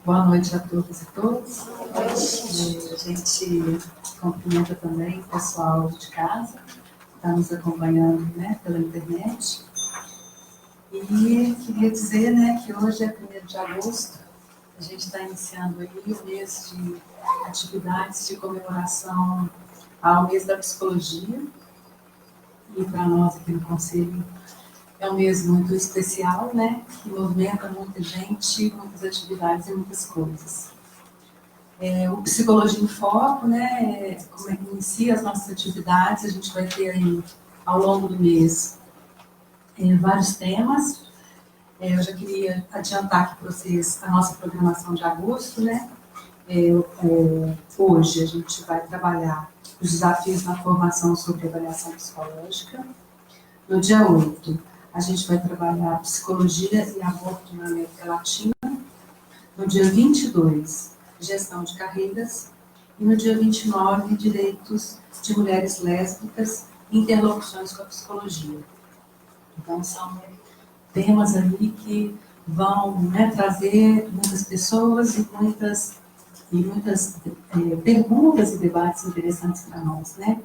Boa noite a todas e todos. A gente cumprimenta também o pessoal de casa, que está nos acompanhando, né, pela internet. E queria dizer, né, que hoje é 1º de agosto, a gente está iniciando aí o mês de atividades de comemoração ao mês da psicologia. E para nós aqui no Conselho é um mês muito especial, né, que movimenta muita gente, muitas atividades e muitas coisas. O Psicologia em Foco, né, como é que inicia as nossas atividades, a gente vai ter aí, ao longo do mês, vários temas. Eu já queria adiantar aqui para vocês a nossa programação de agosto, né. Hoje a gente vai trabalhar os desafios na formação sobre avaliação psicológica. No dia 8, a gente vai trabalhar psicologia e aborto na América Latina. No dia 22, gestão de carreiras. E no dia 29, direitos de mulheres lésbicas e interlocuções com a psicologia. Então, são temas ali que vão, né, trazer muitas pessoas e muitas perguntas e debates interessantes para nós, né?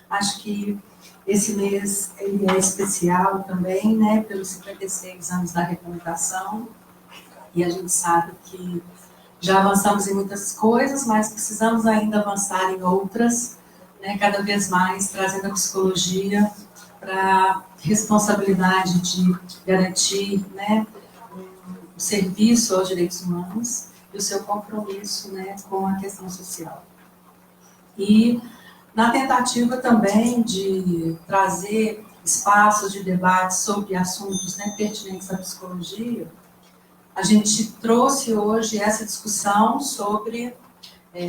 Acho que esse mês ele é especial também, né, pelos 56 anos da regulamentação, e a gente sabe que já avançamos em muitas coisas, mas precisamos ainda avançar em outras, né, cada vez mais trazendo a psicologia para a responsabilidade de garantir, né, um serviço aos direitos humanos e o seu compromisso, né, com a questão social. E na tentativa também de trazer espaços de debate sobre assuntos, né, pertinentes à psicologia, a gente trouxe hoje essa discussão sobre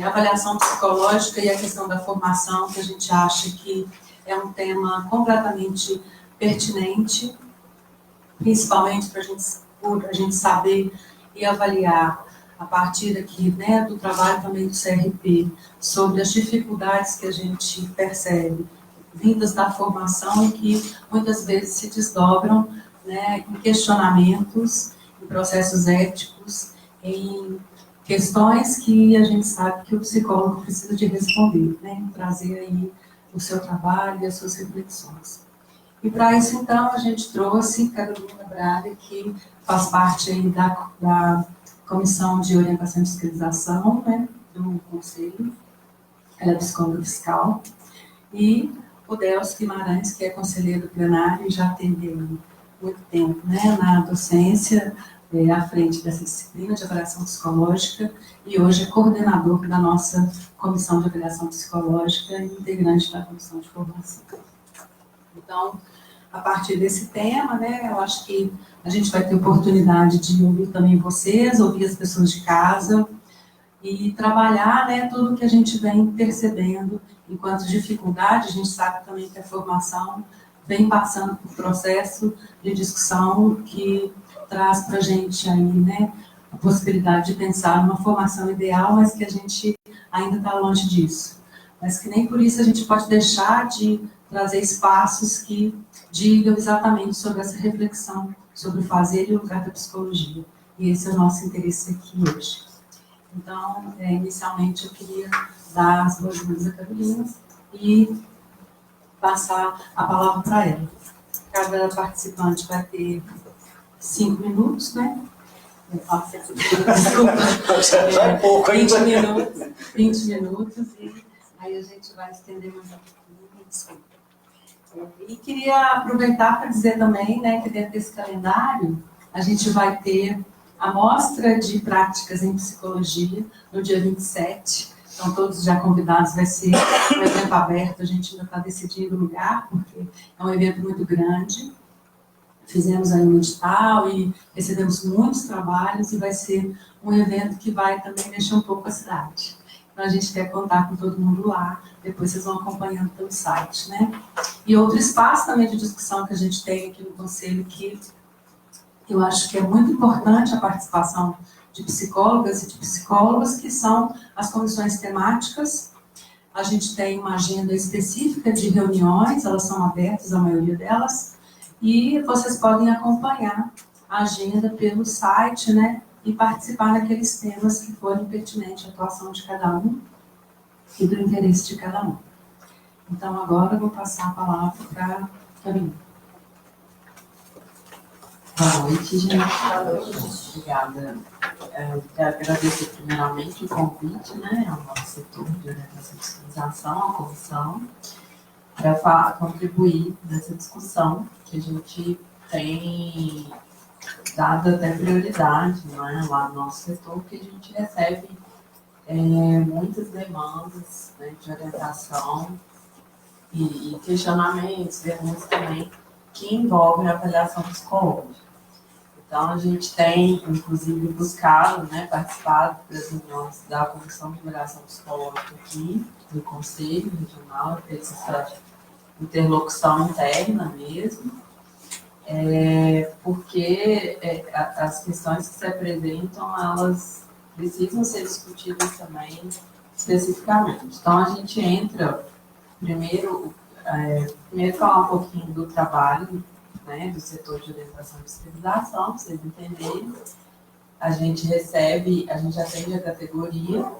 avaliação psicológica e a questão da formação, que a gente acha que é um tema completamente pertinente, principalmente para a gente saber e avaliar a partir aqui, né, do trabalho também do CRP, sobre as dificuldades que a gente percebe, vindas da formação e que muitas vezes se desdobram, né, em questionamentos, em processos éticos, em questões que a gente sabe que o psicólogo precisa de responder, né, trazer aí o seu trabalho e as suas reflexões. E para isso, então, a gente trouxe Carolina Braga, que faz parte aí da Comissão de Orientação e Fiscalização, né, do Conselho, ela é psicóloga fiscal, e o Delcio Guimarães, que é conselheiro plenário e já teve muito tempo, né, na docência, à frente dessa disciplina de avaliação psicológica, e hoje é coordenador da nossa Comissão de Avaliação Psicológica e integrante da Comissão de Formação. Então, a partir desse tema, né, eu acho que a gente vai ter oportunidade de ouvir também vocês, ouvir as pessoas de casa e trabalhar, né, tudo que a gente vem percebendo enquanto dificuldade. A gente sabe também que a formação vem passando por processo de discussão que traz para a gente aí, né, a possibilidade de pensar numa formação ideal, mas que a gente ainda está longe disso. Mas que nem por isso a gente pode deixar de trazer espaços que digam exatamente sobre essa reflexão, sobre o fazer e o lugar da psicologia. E esse é o nosso interesse aqui hoje. Então, inicialmente eu queria dar as boas-vindas a Carolina e passar a palavra para ela. Cada participante vai ter 5 minutos, né? Desculpa. Já é pouco, hein? 20 minutos, e aí a gente vai estender mais um pouquinho, desculpa. E queria aproveitar para dizer também, né, que dentro desse calendário a gente vai ter a mostra de práticas em psicologia no dia 27. Então, todos já convidados, vai ser um evento aberto, a gente ainda está decidindo o lugar, porque é um evento muito grande. Fizemos aí um edital e recebemos muitos trabalhos, e vai ser um evento que vai também mexer um pouco com a cidade. Então, a gente quer contar com todo mundo lá, depois vocês vão acompanhando pelo site, né? E outro espaço também de discussão que a gente tem aqui no Conselho, que eu acho que é muito importante a participação de psicólogas e de psicólogos, que são as comissões temáticas. A gente tem uma agenda específica de reuniões, elas são abertas, a maioria delas, e vocês podem acompanhar a agenda pelo site, né, e participar daqueles temas que forem pertinentes à atuação de cada um e do interesse de cada um. Então, agora eu vou passar a palavra para a Camila. Boa noite, gente. Obrigada. Quero agradecer primeiramente o convite, né, ao nosso setor de orientação e fiscalização, à comissão, para contribuir nessa discussão que a gente tem dado até prioridade, né, lá no nosso setor, porque a gente recebe muitas demandas, né, de orientação e questionamentos, denúncias também, que envolvem a avaliação psicológica. Então, a gente tem, inclusive, buscado, né, participado das reuniões da Comissão de Avaliação Psicológica aqui, do Conselho Regional, ter essa interlocução interna mesmo, porque as questões que se apresentam, elas precisam ser discutidas também especificamente. Então, a gente entra, primeiro falar um pouquinho do trabalho, né, do setor de orientação e fiscalização, para vocês entenderem. A gente atende a categoria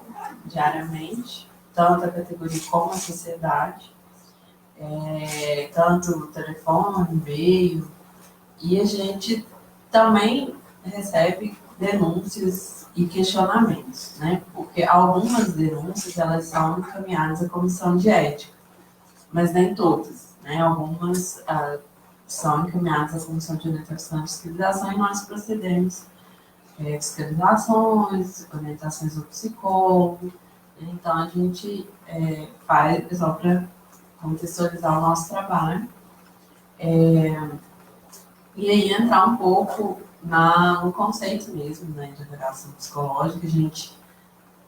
diariamente, tanto a categoria como a sociedade, tanto o telefone, e-mail, e a gente também recebe denúncias e questionamentos, né, porque algumas denúncias elas são encaminhadas à comissão de ética, mas nem todas, né, algumas são encaminhadas à Comissão de Orientação e Fiscalização e nós procedemos fiscalizações, orientações do psicólogo. Então, a gente faz só para contextualizar o nosso trabalho. E aí entrar um pouco no conceito mesmo, né, de avaliação psicológica. A gente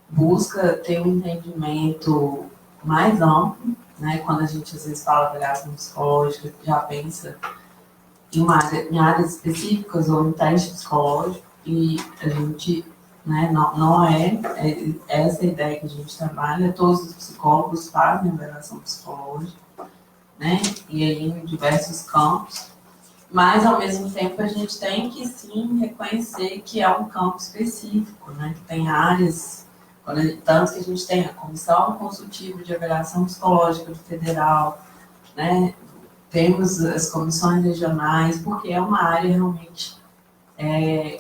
busca ter um entendimento mais amplo, né, quando a gente às vezes fala avaliação psicológica, já pensa em áreas específicas ou em teste psicológico, e a gente, né, não é essa ideia que a gente trabalha. Todos os psicólogos fazem avaliação psicológica, né, e aí em diversos campos, mas ao mesmo tempo a gente tem que sim reconhecer que é um campo específico, né, que tem áreas, tanto que a gente tem a Comissão Consultiva de Avaliação Psicológica do Federal, né, temos as comissões regionais, porque é uma área realmente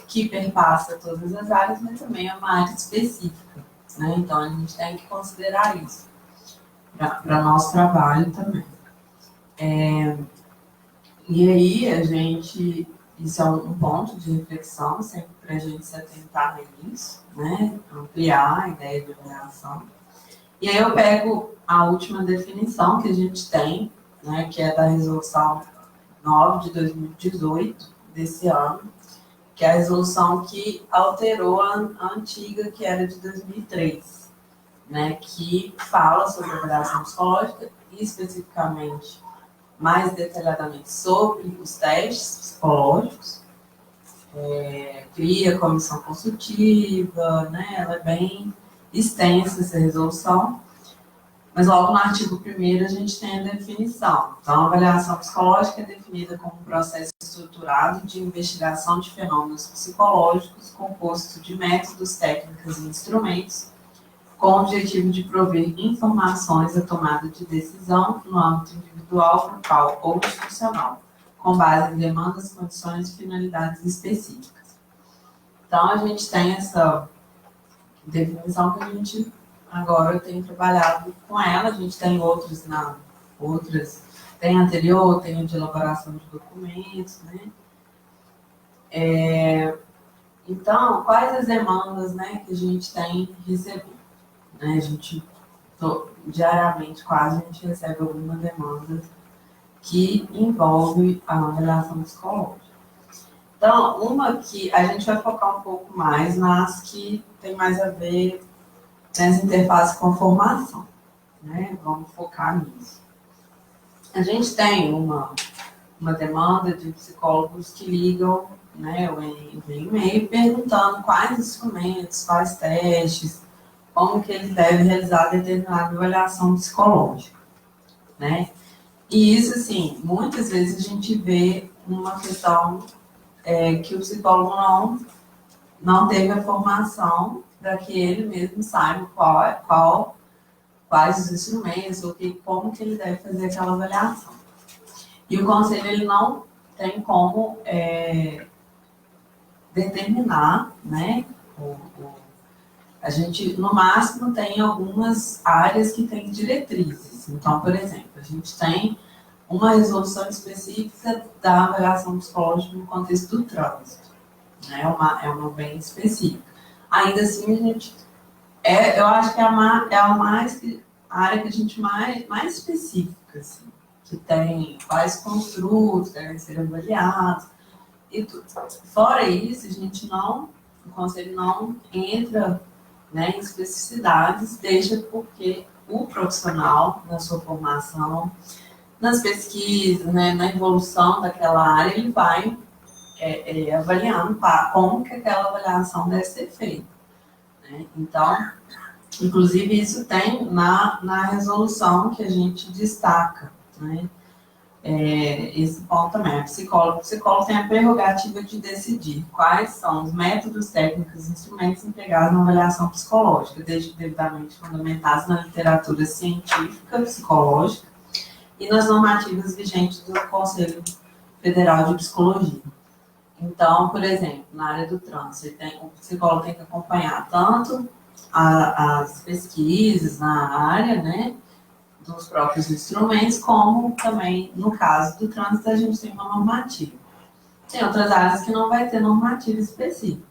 que perpassa todas as áreas, mas também é uma área específica, né? Então, a gente tem que considerar isso para nosso trabalho também. E aí, isso é um ponto de reflexão, sempre para a gente se atentar nisso, né? Ampliar a ideia de avaliação. E aí eu pego a última definição que a gente tem, né, que é da Resolução 9 de 2018, desse ano, que é a resolução que alterou a antiga, que era de 2003, né, que fala sobre a avaliação psicológica e especificamente, mais detalhadamente, sobre os testes psicológicos, cria comissão consultiva, né, ela é bem extensa essa resolução, mas logo no artigo 1º a gente tem a definição. Então, a avaliação psicológica é definida como um processo estruturado de investigação de fenômenos psicológicos composto de métodos, técnicas e instrumentos com o objetivo de prover informações à tomada de decisão no âmbito individual, grupal ou institucional, com base em demandas, condições e finalidades específicas. Então, a gente tem essa definição que a gente agora tem trabalhado com ela. A gente tem outras, tem anterior, tem a de elaboração de documentos, né? Então, quais as demandas, né, que a gente tem recebido? Né? A gente, diariamente, quase, a gente recebe alguma demanda que envolve a avaliação psicológica. Então, uma que a gente vai focar um pouco mais nas que tem mais a ver nessa interface com a formação, né? Vamos focar nisso. A gente tem uma demanda de psicólogos que ligam, né, via e-mail perguntando quais instrumentos, quais testes, como que eles devem realizar determinada avaliação psicológica, né? E isso, assim, muitas vezes a gente vê uma questão que o psicólogo não teve a formação para que ele mesmo saiba quais os instrumentos, como que ele deve fazer aquela avaliação. E o conselho ele não tem como determinar, né? A gente, no máximo, tem algumas áreas que têm diretrizes. Então, por exemplo, a gente tem uma resolução específica da avaliação psicológica no contexto do trânsito. Né? É uma bem específica. Ainda assim, a gente... eu acho que é a área que a gente mais específica, assim, que tem quais construtos devem ser avaliados e tudo. Fora isso, o conselho não entra, né, em especificidades, deixa porque o profissional, na sua formação, nas pesquisas, né, na evolução daquela área, ele vai avaliando como que aquela avaliação deve ser feita. Né? Então, inclusive, isso tem na resolução que a gente destaca, né? Esse ponto também. O psicólogo tem a prerrogativa de decidir quais são os métodos, técnicas e instrumentos empregados na avaliação psicológica, desde que devidamente fundamentados na literatura científica, psicológica e nas normativas vigentes do Conselho Federal de Psicologia. Então, por exemplo, na área do trânsito, o psicólogo tem que acompanhar tanto as pesquisas na área, né, dos próprios instrumentos, como também, no caso do trânsito, a gente tem uma normativa. Tem outras áreas que não vai ter normativa específica.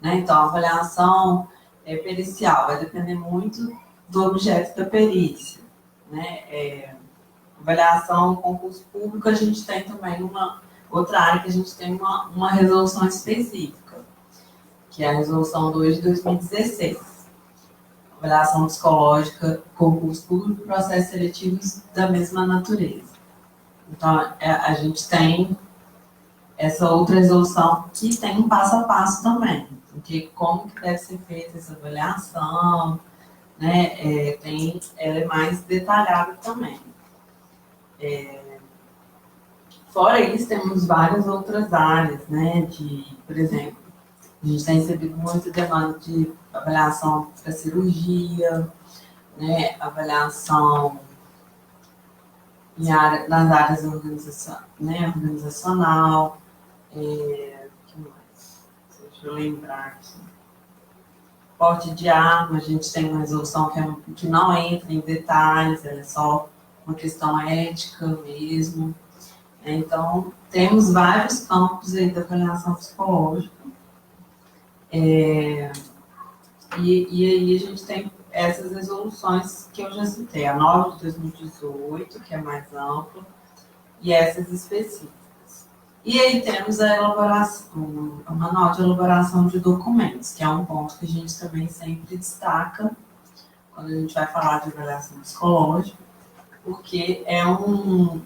Né? Então, a avaliação pericial vai depender muito do objeto da perícia. Né? Avaliação concurso público, a gente tem também outra área que a gente tem uma resolução específica, que é a resolução 2 de 2016. Avaliação psicológica, concurso público e processos seletivos da mesma natureza. Então, a gente tem essa outra resolução que tem um passo a passo também, porque como que deve ser feita essa avaliação, né? Ela é mais detalhada também. Fora isso, temos várias outras áreas, né? Por exemplo, a gente tem recebido muita demanda de avaliação para cirurgia, né? Avaliação nas áreas organizacional. Que mais? Deixa eu lembrar aqui. Porte de arma, a gente tem uma resolução que não entra em detalhes, ela é só uma questão ética mesmo. Então, temos vários campos aí da avaliação psicológica. E aí a gente tem essas resoluções que eu já citei, a 9 de 2018, que é mais ampla, e essas específicas. E aí temos o manual de elaboração de documentos, que é um ponto que a gente também sempre destaca quando a gente vai falar de avaliação psicológica, porque é um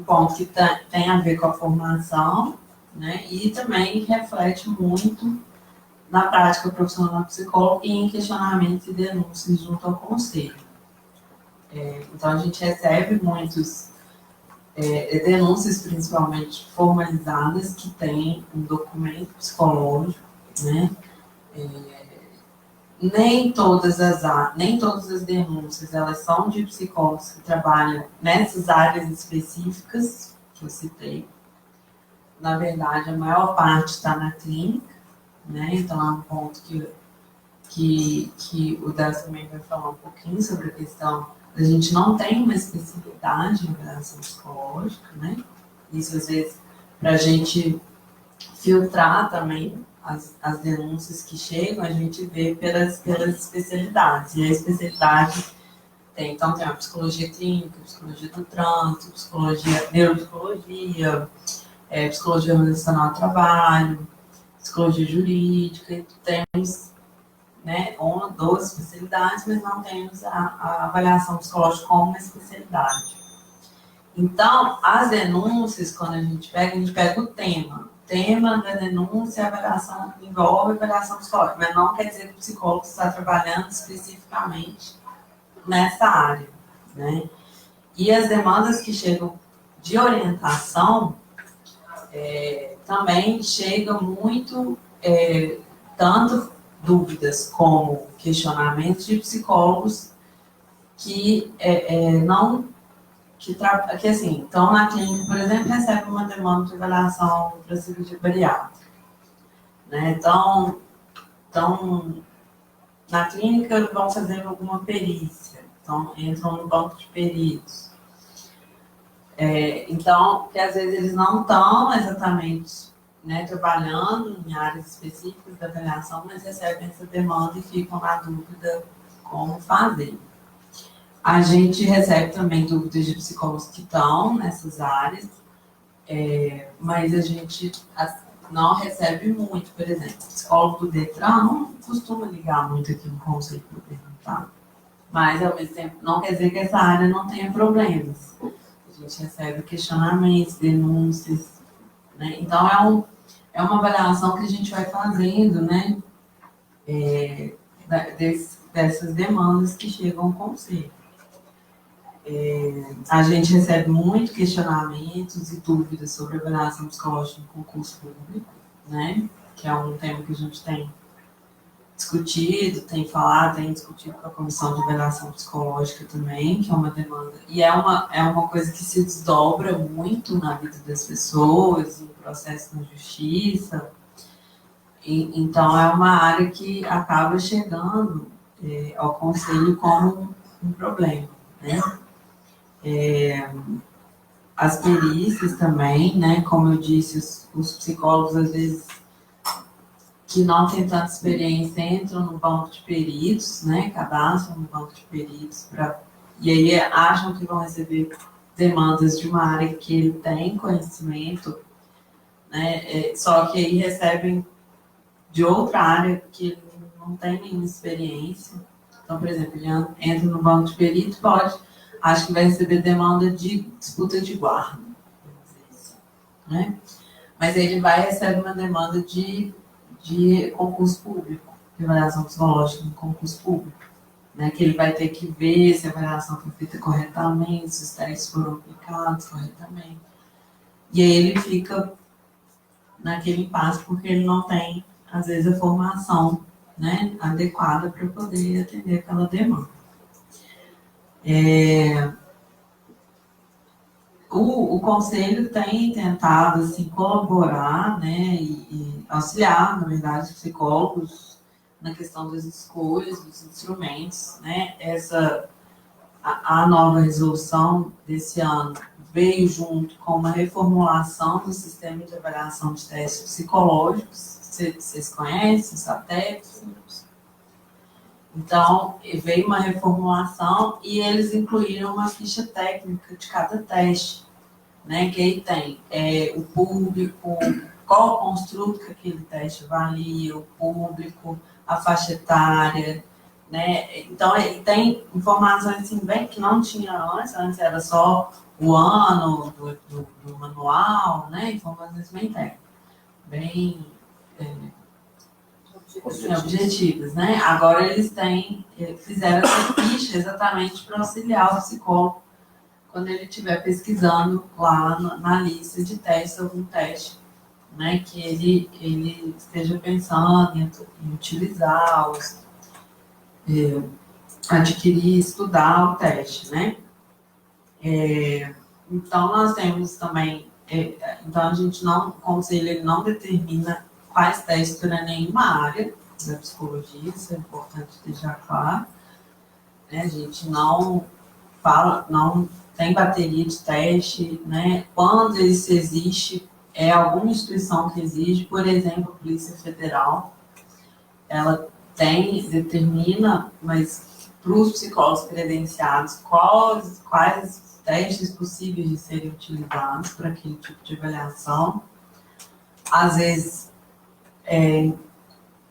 ponto que tem a ver com a formação, né, e também reflete muito na prática profissional do psicólogo e em questionamentos e denúncias junto ao conselho. Então, a gente recebe muitos denúncias, principalmente formalizadas, que têm um documento psicológico, né? Nem todas as denúncias elas são de psicólogos que trabalham nessas áreas específicas que eu citei. Na verdade, a maior parte está na clínica, né? Então, é um ponto que o Décio também vai falar um pouquinho sobre a questão da gente não tem uma especialidade em avaliação psicológica, né? Isso, às vezes, para a gente filtrar também as denúncias que chegam, a gente vê pelas especialidades. E a especialidade então tem a psicologia clínica, psicologia do trânsito, neuropsicologia, psicologia organizacional do trabalho, psicologia jurídica, e temos, né, 1 ou 2 especialidades, mas não temos a avaliação psicológica como uma especialidade. Então, as denúncias, quando a gente pega o tema. O tema da denúncia, a avaliação envolve a avaliação psicológica, mas não quer dizer que o psicólogo está trabalhando especificamente nessa área, né? E as demandas que chegam de orientação também chegam muito tanto dúvidas como questionamentos de psicólogos que assim, estão na clínica, por exemplo, recebem uma demanda de avaliação para cirurgia bariátrica, né? Então, na clínica vão fazer alguma perícia, então entram no banco de peritos. Então, que às vezes eles não estão exatamente, né, trabalhando em áreas específicas da avaliação, mas recebem essa demanda e ficam na dúvida como fazer. A gente recebe também dúvidas de psicólogos que estão nessas áreas, mas a gente não recebe muito. Por exemplo, o psicólogo do Detran não costuma ligar muito aqui no conselho para perguntar, mas ao mesmo tempo não quer dizer que essa área não tenha problemas. A gente recebe questionamentos, denúncias, né? Então é uma avaliação que a gente vai fazendo, né? Dessas demandas que chegam ao conselho. A gente recebe muito questionamentos e dúvidas sobre avaliação psicológica no concurso público, né? Que é um tema que a gente tem discutido, tem discutido com a Comissão de Avaliação Psicológica também, que é uma demanda. E é uma coisa que se desdobra muito na vida das pessoas, em processo na justiça. Então, é uma área que acaba chegando ao Conselho como um problema, né? As perícias também, né? Como eu disse, os psicólogos, às vezes, que não têm tanta experiência, entram no banco de peritos, né? Cadastram no banco de peritos, e aí acham que vão receber demandas de uma área que ele tem conhecimento, né? Só que aí recebem de outra área que ele não tem nenhuma experiência. Então, por exemplo, ele entra no banco de perito, acho que vai receber demanda de disputa de guarda, né? Mas ele vai receber uma demanda de concurso público, de avaliação psicológica no concurso público, né? Que ele vai ter que ver se a avaliação foi feita corretamente, se os testes foram aplicados corretamente. E aí ele fica naquele impasse porque ele não tem, às vezes, a formação, né, adequada para poder atender aquela demanda. O Conselho tem tentado assim, colaborar, né, e auxiliar, na verdade, os psicólogos na questão das escolhas, dos instrumentos, né? A nova resolução desse ano veio junto com uma reformulação do sistema de avaliação de testes psicológicos. Vocês conhecem, SATEP? Então, veio uma reformulação e eles incluíram uma ficha técnica de cada teste, né? Que aí tem o público, qual o construto que aquele teste avalia, o público, a faixa etária, né? Então, tem informações assim, bem que não tinha antes era só o ano do manual, né? Informações bem técnicas, bem objetivas, né? Agora eles fizeram essa ficha exatamente para auxiliar o psicólogo quando ele estiver pesquisando lá na lista de testes, algum teste, né, que ele esteja pensando em utilizar, adquirir, estudar o teste, né? Então, nós temos também, então a gente não, o conselho ele não determina quais testes para nenhuma área da psicologia, isso é importante deixar claro, né? A gente não tem bateria de teste, né? Quando isso existe, alguma instituição que exige, por exemplo, a Polícia Federal, ela determina, mas para os psicólogos credenciados, quais testes possíveis de serem utilizados para aquele tipo de avaliação. Às vezes,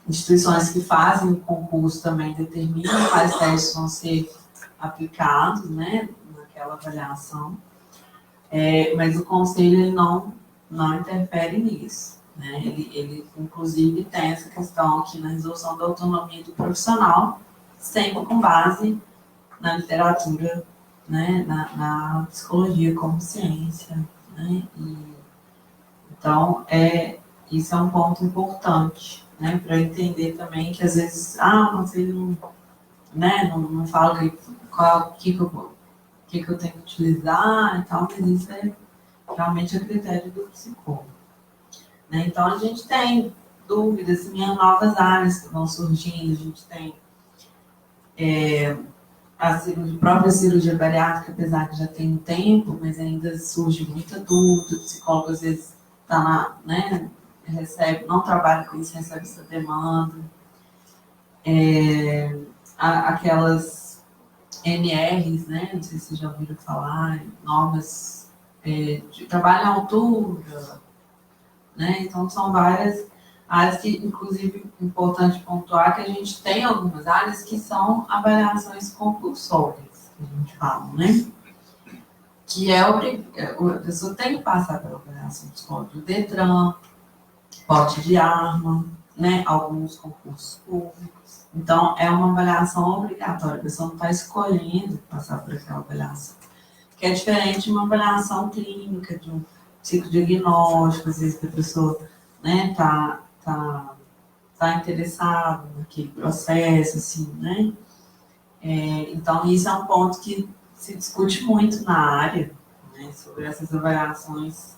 instituições que fazem o concurso também determinam quais testes vão ser aplicados, né, naquela avaliação, mas o conselho ele não interfere nisso, né? Ele inclusive tem essa questão aqui na resolução da autonomia do profissional, sempre com base na literatura, né, na psicologia como ciência, né? Então, isso é um ponto importante, né, para entender também que às vezes, o conselho não fala o que eu tenho que utilizar e tal, mas isso é realmente a critério do psicólogo. Né? Então, a gente tem dúvidas, novas áreas que vão surgindo, a gente tem a própria cirurgia bariátrica, apesar que já tem um tempo, mas ainda surge muita dúvida, o psicólogo às vezes está não trabalha com isso, recebe essa demanda. Aquelas NRs, né? Não sei se vocês já ouviram falar, normas de trabalho à altura, né? Então, são várias áreas que, inclusive, é importante pontuar que a gente tem algumas áreas que são avaliações compulsórias, que a gente fala, né? Que a pessoa tem que passar pela avaliação psicológica do Detran, porte de arma, né? Alguns concursos públicos. Então, é uma avaliação obrigatória, a pessoa não está escolhendo passar por aquela avaliação. Que é diferente de uma avaliação clínica, de um psicodiagnóstico, às vezes a pessoa tá interessado naquele processo, assim, né? Então, isso é um ponto que se discute muito na área, né, sobre essas avaliações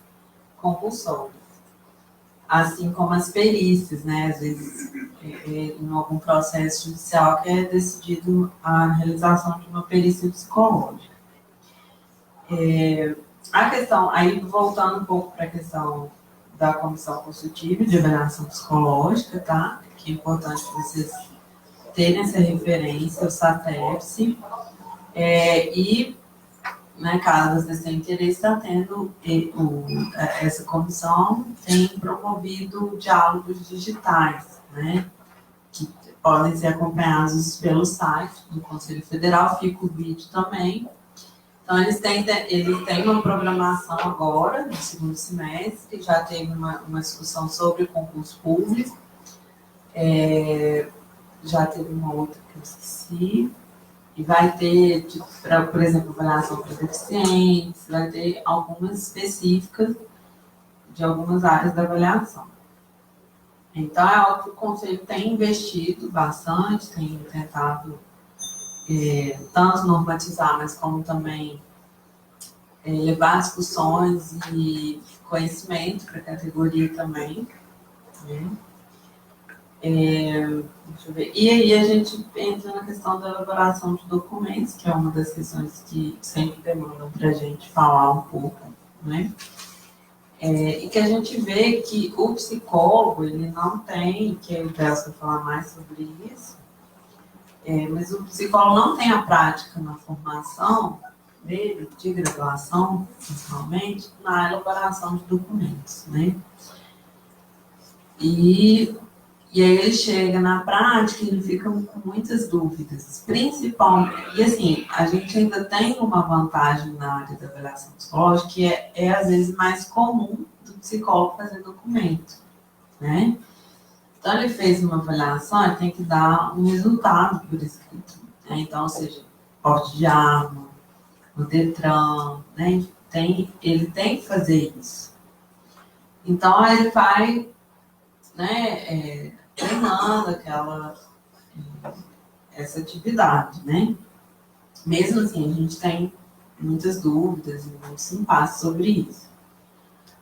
compulsórias. Assim como as perícias, né? Às vezes, em algum processo judicial que é decidido a realização de uma perícia psicológica. A questão, aí voltando um pouco para a questão da comissão consultiva de avaliação psicológica, tá? Que é importante vocês terem essa referência, o SATEPS, e, né, caso vocês tenham interesse, está tendo, essa comissão tem promovido diálogos digitais, né? Que podem ser acompanhados pelo site do Conselho Federal, fica o vídeo também. Então, eles têm uma programação agora, no segundo semestre, já teve uma discussão sobre o concurso público, já teve uma outra que eu esqueci, e vai ter, por exemplo, avaliação para deficientes, vai ter algumas específicas de algumas áreas da avaliação. Então, é algo que o Conselho tem investido bastante, tem tentado tanto normatizar, mas como também levar discussões e conhecimento para a categoria também. Né? Deixa eu ver. E aí a gente entra na questão da elaboração de documentos, que é uma das questões que sempre demandam para a gente falar um pouco, né? E que a gente vê que o psicólogo, ele não tem, que eu peço para falar mais sobre isso, mas o psicólogo não tem a prática na formação dele, de graduação, principalmente, na elaboração de documentos, né? E aí ele chega na prática e ele fica com muitas dúvidas, principalmente, e assim, a gente ainda tem uma vantagem na área da avaliação psicológica, que é às vezes mais comum do psicólogo fazer documento, né? Então ele fez uma avaliação, ele tem que dar um resultado por escrito, né? Então, ou seja, porte de arma, o Detran, né? Ele tem que fazer isso. Então ele vai, né, treinando essa atividade, né? Mesmo assim, a gente tem muitas dúvidas e muitos impasses sobre isso.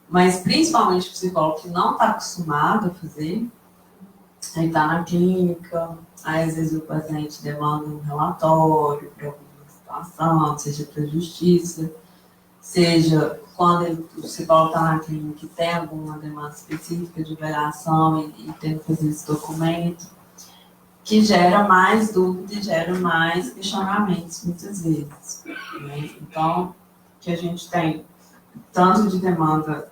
Mas, principalmente o psicólogo que não está acostumado a fazer, aí está na clínica, aí às vezes o paciente demanda um relatório para alguma situação, seja para a justiça, seja quando o psicólogo está na clínica e tem alguma demanda específica de avaliação e tem que fazer esse documento, que gera mais dúvida e gera mais questionamentos, muitas vezes. Né? Então, que a gente tem tanto de demanda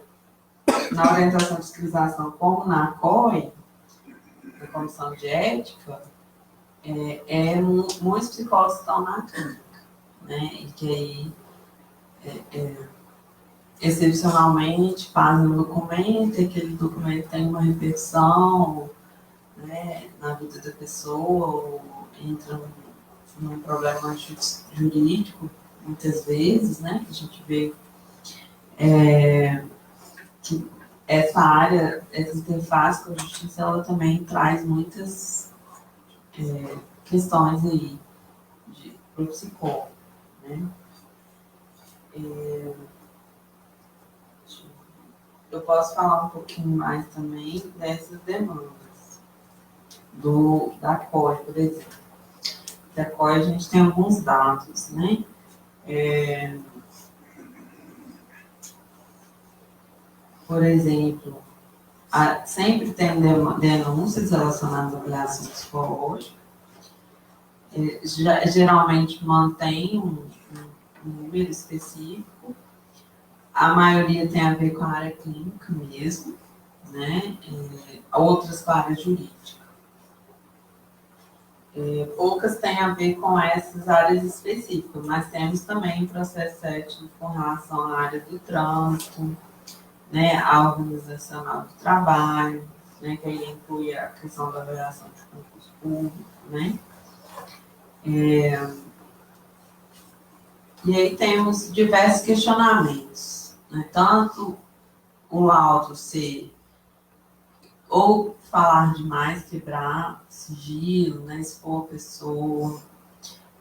na orientação de fiscalização como na COE, na Comissão de Ética, muitos psicólogos estão na clínica, né? E que aí excepcionalmente fazem um documento, e aquele documento tem uma repercussão, né, na vida da pessoa, ou entra num problema jurídico, muitas vezes, né, que a gente vê que essa área, essa interface com a justiça, ela também traz muitas questões aí para o psicólogo, né? Eu posso falar um pouquinho mais também dessas demandas da COI, por exemplo. Da COI a gente tem alguns dados, né? Por exemplo, sempre tem denúncias relacionadas à avaliação psicológica. Geralmente mantém um número específico. A maioria tem a ver com a área clínica mesmo, né? Outras com a área jurídica. Poucas têm a ver com essas áreas específicas, mas temos também processo ético com relação à área do trânsito, né, a organizacional do trabalho, né, que aí inclui a questão da avaliação de concurso público, né. E aí temos diversos questionamentos, né, tanto o laudo ser ou falar demais, quebrar sigilo, né, expor a pessoa,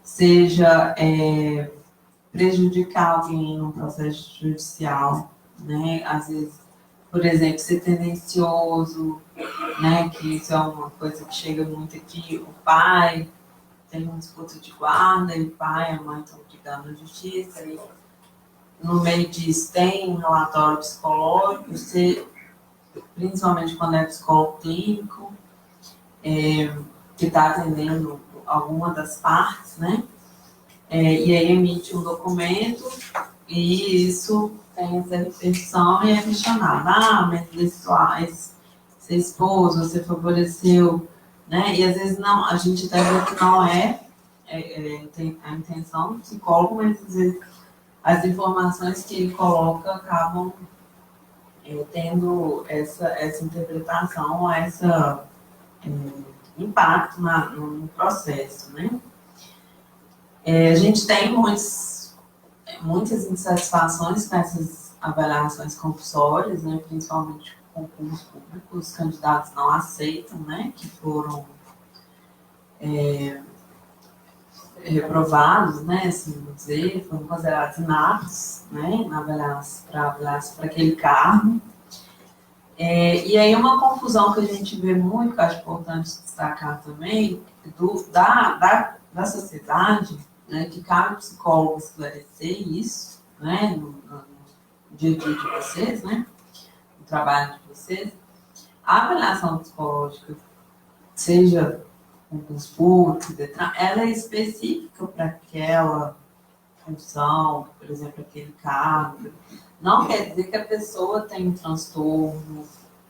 seja prejudicar alguém no processo judicial, né, às vezes, por exemplo, ser tendencioso, né, que isso é uma coisa que chega muito aqui, o pai tem uma disputa de guarda, e o pai e a mãe estão brigando na justiça, e no meio disso tem um relatório psicológico, principalmente quando é psicólogo clínico, que está atendendo alguma das partes, né? E aí emite um documento e isso tem essa repercussão e é questionado. Mas você expôs, você favoreceu, né? E às vezes não, a gente até vê que não tem a intenção do psicólogo, mas às vezes as informações que ele coloca acabam tendo essa interpretação, esse impacto no processo, né? A gente tem muitas insatisfações com essas avaliações compulsórias, né, principalmente com concurso público, os candidatos não aceitam, né, que foram reprovados, né, assim dizer, foram considerados inatos, né, para aquele cargo. E aí uma confusão que a gente vê muito, que eu acho importante destacar também, da sociedade, né, que cabe ao psicólogo esclarecer isso, né, no dia a dia de vocês, né, no trabalho de vocês. A avaliação psicológica, seja concurso público, ela é específica para aquela função, por exemplo, aquele cargo. Não quer dizer que a pessoa tem um transtorno,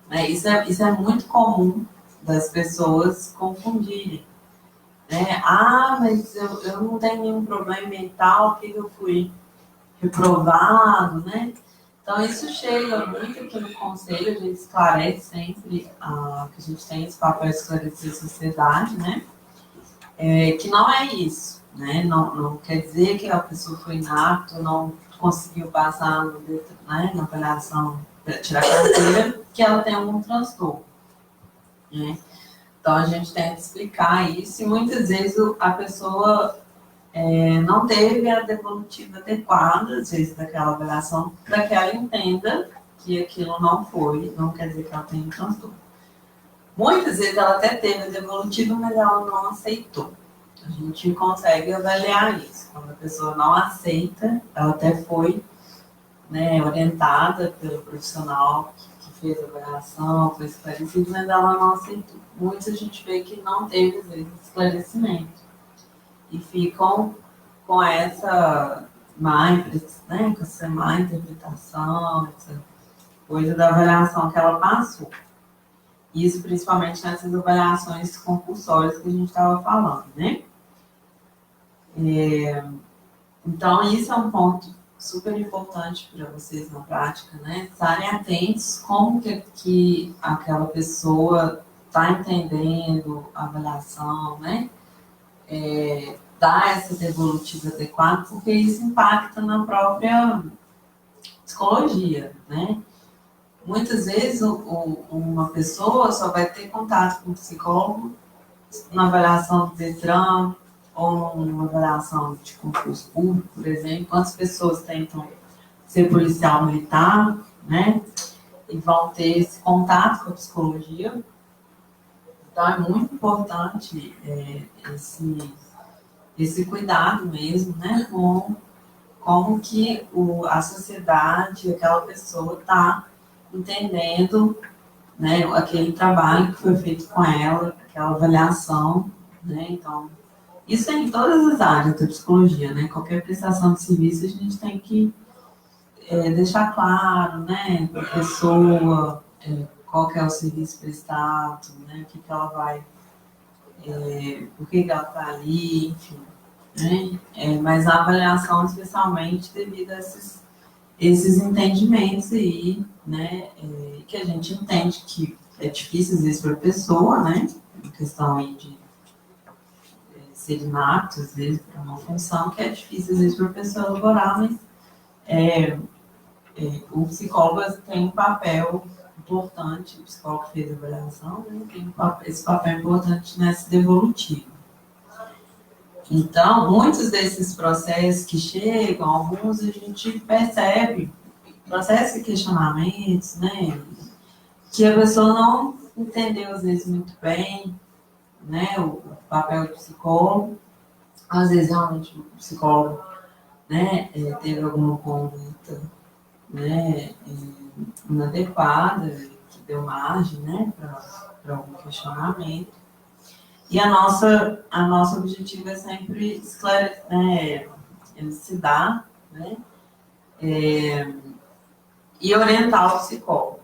né? Isso é muito comum das pessoas confundirem. Né? Mas eu não tenho nenhum problema mental, porque eu fui reprovado, né? Então, isso chega muito aqui no conselho, a gente esclarece sempre que a gente tem esse papel de esclarecer a sociedade, né? Que não é isso, né? Não quer dizer que a pessoa foi inapta, não conseguiu passar na avaliação para tirar a carteira, que ela tem algum transtorno, né? Então, a gente tenta explicar isso e muitas vezes a pessoa não teve a devolutiva adequada, às vezes, daquela avaliação, para que ela entenda que aquilo não foi, não quer dizer que ela tenha um transtorno. Muitas vezes ela até teve a devolutiva, mas ela não aceitou. A gente consegue avaliar isso. Quando a pessoa não aceita, ela até foi, né, orientada pelo profissional que fez a avaliação, foi esclarecido, mas ela não aceitou. Muitos a gente vê que não teve, às vezes, esclarecimento. E ficam com essa má interpretação, essa coisa da avaliação que ela passou. Isso principalmente nessas avaliações compulsórias que a gente estava falando, né? Então, isso é um ponto super importante para vocês na prática, né? Estarem atentos como que aquela pessoa está entendendo a avaliação, né? Dar essa devolutiva adequada, porque isso impacta na própria psicologia, né? muitas vezes uma pessoa só vai ter contato com o psicólogo na avaliação do DETRAN ou numa avaliação de concurso público, por exemplo. Quantas pessoas tentam ser policial militar, né? E vão ter esse contato com a psicologia. Então, é muito importante esse cuidado mesmo, né? Com como que a sociedade, aquela pessoa está entendendo, né, aquele trabalho que foi feito com ela, aquela avaliação, né? Então, isso é em todas as áreas da psicologia, né? Qualquer prestação de serviço a gente tem que deixar claro, né, para a pessoa qual que é o serviço prestado, né, o que ela vai, por que ela está ali, enfim. Né? Mas a avaliação, especialmente devido a esses entendimentos aí, né, que a gente entende que é difícil às vezes para a pessoa, né, uma questão aí de ser inapto, às vezes, para uma função, que é difícil às vezes para a pessoa elaborar, mas o psicólogo tem um papel importante, o psicólogo que fez a avaliação, né, tem esse papel importante nessa devolutiva. Então, muitos desses processos que chegam, alguns a gente percebe, processos e questionamentos, né, que a pessoa não entendeu, às vezes, muito bem, né, o papel do psicólogo. Às vezes, realmente, o psicólogo, né, teve alguma conduta, né, inadequada, que deu margem, né, para algum questionamento. E a nosso objetivo é sempre esclarecer, né, elucidar, né, e orientar o psicólogo.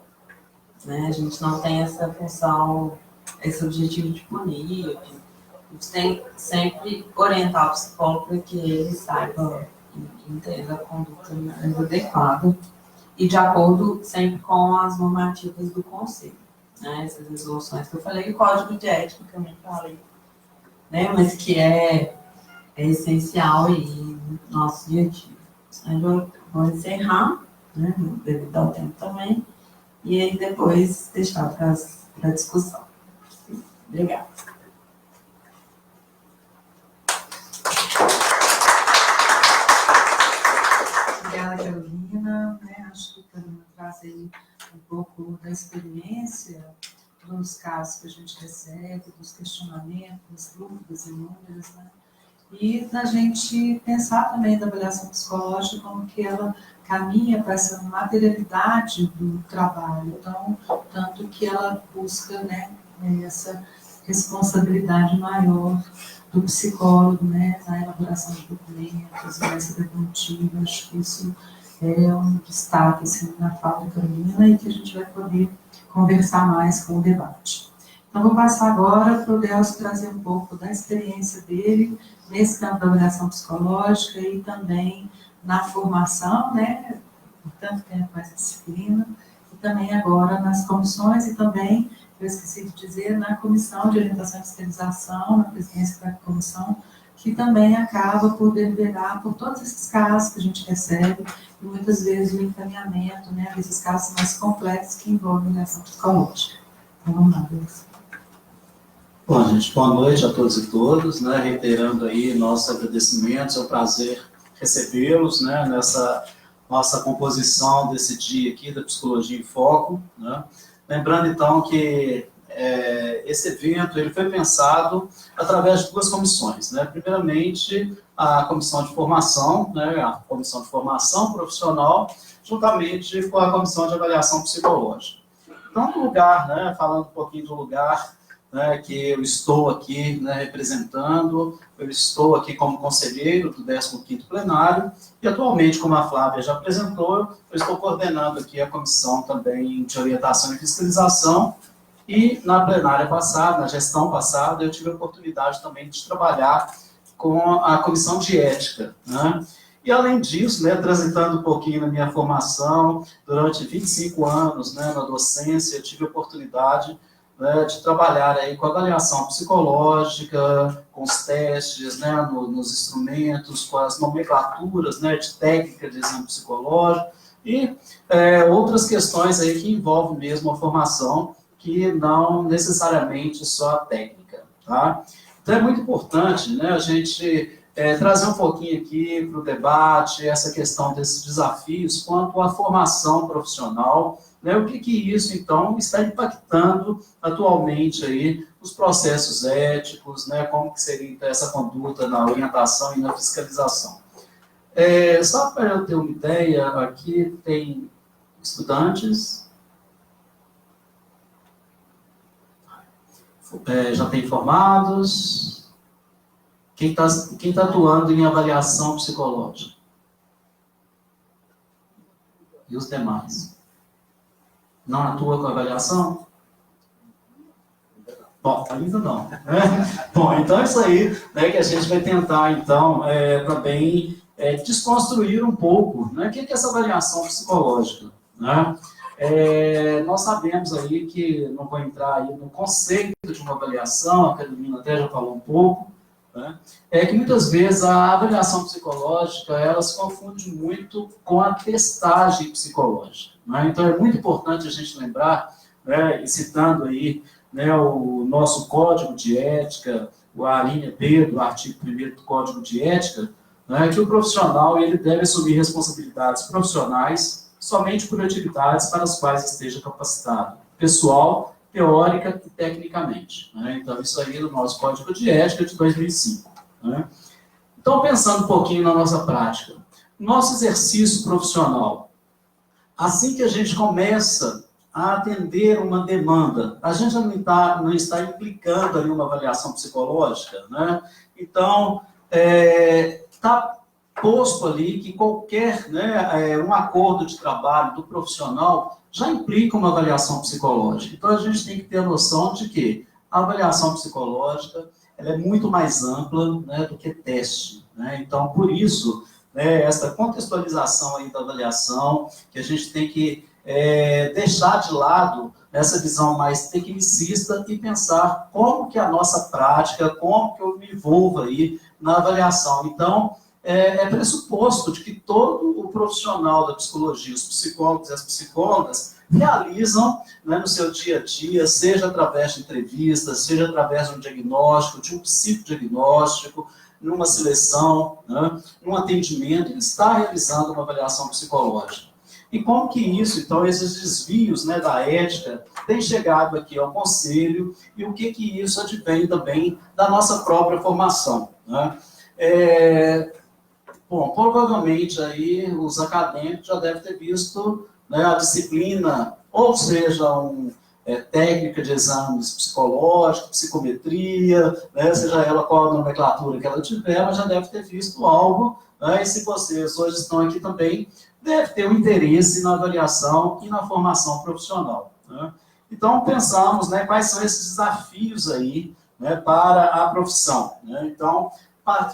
Né? A gente não tem essa função, esse objetivo de punir. A gente tem sempre orientar o psicólogo para que ele saiba e entenda a conduta mais adequada e de acordo sempre com as normativas do conselho. Né? Essas resoluções que eu falei, e o código de ética que eu também falei, né? Mas que é essencial aí no nosso dia a dia. Eu vou encerrar, né? Devido ao tempo também, e aí depois deixar para a discussão. Obrigada. Obrigada, Carolina. Acho que a Carolina traz aí um pouco da experiência dos casos que a gente recebe, dos questionamentos, das dúvidas inúmeras, né? E da gente pensar também da avaliação psicológica, como que ela caminha para essa materialidade do trabalho, então, tanto que ela busca, né, essa responsabilidade maior do psicólogo, né, na elaboração de documentos, nessa devolutiva. Acho que isso é um destaque assim, na fala da Carolina e que a gente vai poder conversar mais com o debate. Então, vou passar agora para o Delcio trazer um pouco da experiência dele nesse campo da avaliação psicológica e também na formação, né, por tanto tempo com essa disciplina, e também agora nas comissões e também, eu esqueci de dizer, na comissão de orientação e fiscalização, na presidência da comissão, que também acaba por deliberar por todos esses casos que a gente recebe, e muitas vezes o encaminhamento, né, desses casos mais complexos que envolvem avaliação psicológica. Então, vamos lá, Deus. Bom, gente, boa noite a todos e todas, né, reiterando aí nossos agradecimentos, é um prazer recebê-los, né, nessa nossa composição desse dia aqui da Psicologia em Foco, né, lembrando então que esse evento ele foi pensado através de duas comissões, né, primeiramente a comissão de formação, né, a comissão de formação profissional, juntamente com a comissão de avaliação psicológica. Então, no lugar, né, falando um pouquinho do lugar, né, que eu estou aqui, né, representando, eu estou aqui como conselheiro do 15º plenário e atualmente, como a Flávia já apresentou, eu estou coordenando aqui a comissão também de orientação e fiscalização e na plenária passada, na gestão passada, eu tive a oportunidade também de trabalhar com a comissão de ética, né? E além disso, né, transitando um pouquinho na minha formação, durante 25 anos, né, na docência, eu tive a oportunidade, né, de trabalhar aí com avaliação psicológica, com os testes, né, nos instrumentos, com as nomenclaturas, né, de técnica de exame psicológico, E outras questões aí que envolvem mesmo a formação, que não necessariamente só a técnica, tá? Então é muito importante, né, a gente trazer um pouquinho aqui para o debate essa questão desses desafios quanto à formação profissional, né, o que isso, então, está impactando atualmente aí os processos éticos, né, como que seria então, essa conduta na orientação e na fiscalização. Só para eu ter uma ideia, aqui tem estudantes, já tem formados, quem tá atuando em avaliação psicológica? E os demais? Não atua com avaliação? Bom, ainda não. Bom, então é isso aí, né, que a gente vai tentar, então, também desconstruir um pouco, né, o que é essa avaliação psicológica, né? Nós sabemos aí que, não vou entrar aí no conceito de uma avaliação, a Carolina até já falou um pouco, né, que muitas vezes a avaliação psicológica, ela se confunde muito com a testagem psicológica, né? Então é muito importante a gente lembrar, né, e citando aí, né, o nosso Código de Ética, a linha B do artigo 1º do Código de Ética, né, que o profissional ele deve assumir responsabilidades profissionais somente por atividades para as quais esteja capacitado, pessoal, teórica e tecnicamente, né? Então, isso aí é do nosso Código de Ética de 2005. Né? Então, pensando um pouquinho na nossa prática, nosso exercício profissional, assim que a gente começa a atender uma demanda, a gente não está implicando ali uma avaliação psicológica, né? Então, está posto ali que qualquer, né, um acordo de trabalho do profissional já implica uma avaliação psicológica. Então, a gente tem que ter a noção de que a avaliação psicológica ela é muito mais ampla, né, do que teste, né? Então, por isso, né, essa contextualização aí da avaliação, que a gente tem que deixar de lado essa visão mais tecnicista e pensar como que a nossa prática, como que eu me envolvo aí na avaliação. Então, é pressuposto de que todo o profissional da psicologia, os psicólogos e as psicólogas, realizam, né, no seu dia a dia, seja através de entrevistas, seja através de um diagnóstico, de um psicodiagnóstico, numa seleção, né, num atendimento, ele está realizando uma avaliação psicológica. E como que isso, então, esses desvios, né, da ética, têm chegado aqui ao Conselho e o que isso advém também da nossa própria formação, né? Bom, provavelmente aí os acadêmicos já devem ter visto, né, a disciplina, ou seja, técnica de exames psicológicos, psicometria, né, seja ela qual a nomenclatura que ela tiver, mas já deve ter visto algo, né, e se vocês hoje estão aqui também, deve ter um interesse na avaliação e na formação profissional, né? Então, pensamos, né, quais são esses desafios aí, né, para a profissão, né? Então,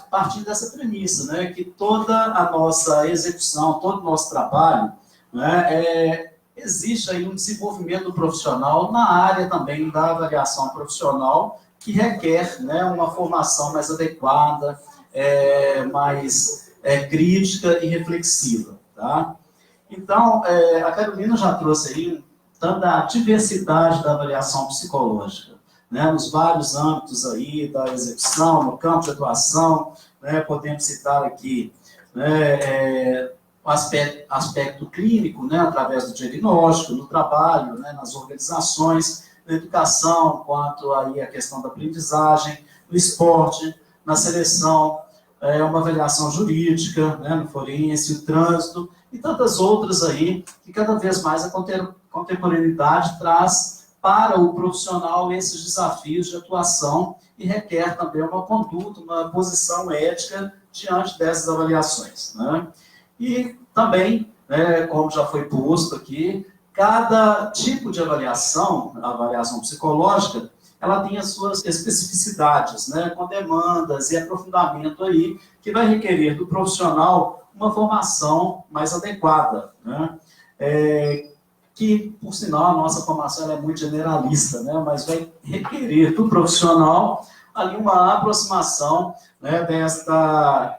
partindo dessa premissa, né, que toda a nossa execução, todo o nosso trabalho, né, existe aí um desenvolvimento profissional na área também da avaliação profissional, que requer, né, uma formação mais adequada, mais crítica e reflexiva. Tá? Então, a Carolina já trouxe aí tanto a diversidade da avaliação psicológica, né, nos vários âmbitos aí da execução, no campo de atuação, né, podemos citar aqui, né, o aspecto clínico, né, através do diagnóstico, no trabalho, né, nas organizações, na educação, quanto aí a questão da aprendizagem, no esporte, na seleção, uma avaliação jurídica, né, no forense, o trânsito, e tantas outras aí, que cada vez mais a contemporaneidade traz para o profissional esses desafios de atuação e requer também uma conduta, uma posição ética diante dessas avaliações, né? E também, né, como já foi posto aqui, cada tipo de avaliação, a avaliação psicológica, ela tem as suas especificidades, né, com demandas e aprofundamento aí, que vai requerer do profissional uma formação mais adequada, né? Que, por sinal, a nossa formação ela é muito generalista, né, mas vai requerer do profissional ali uma aproximação, né, desta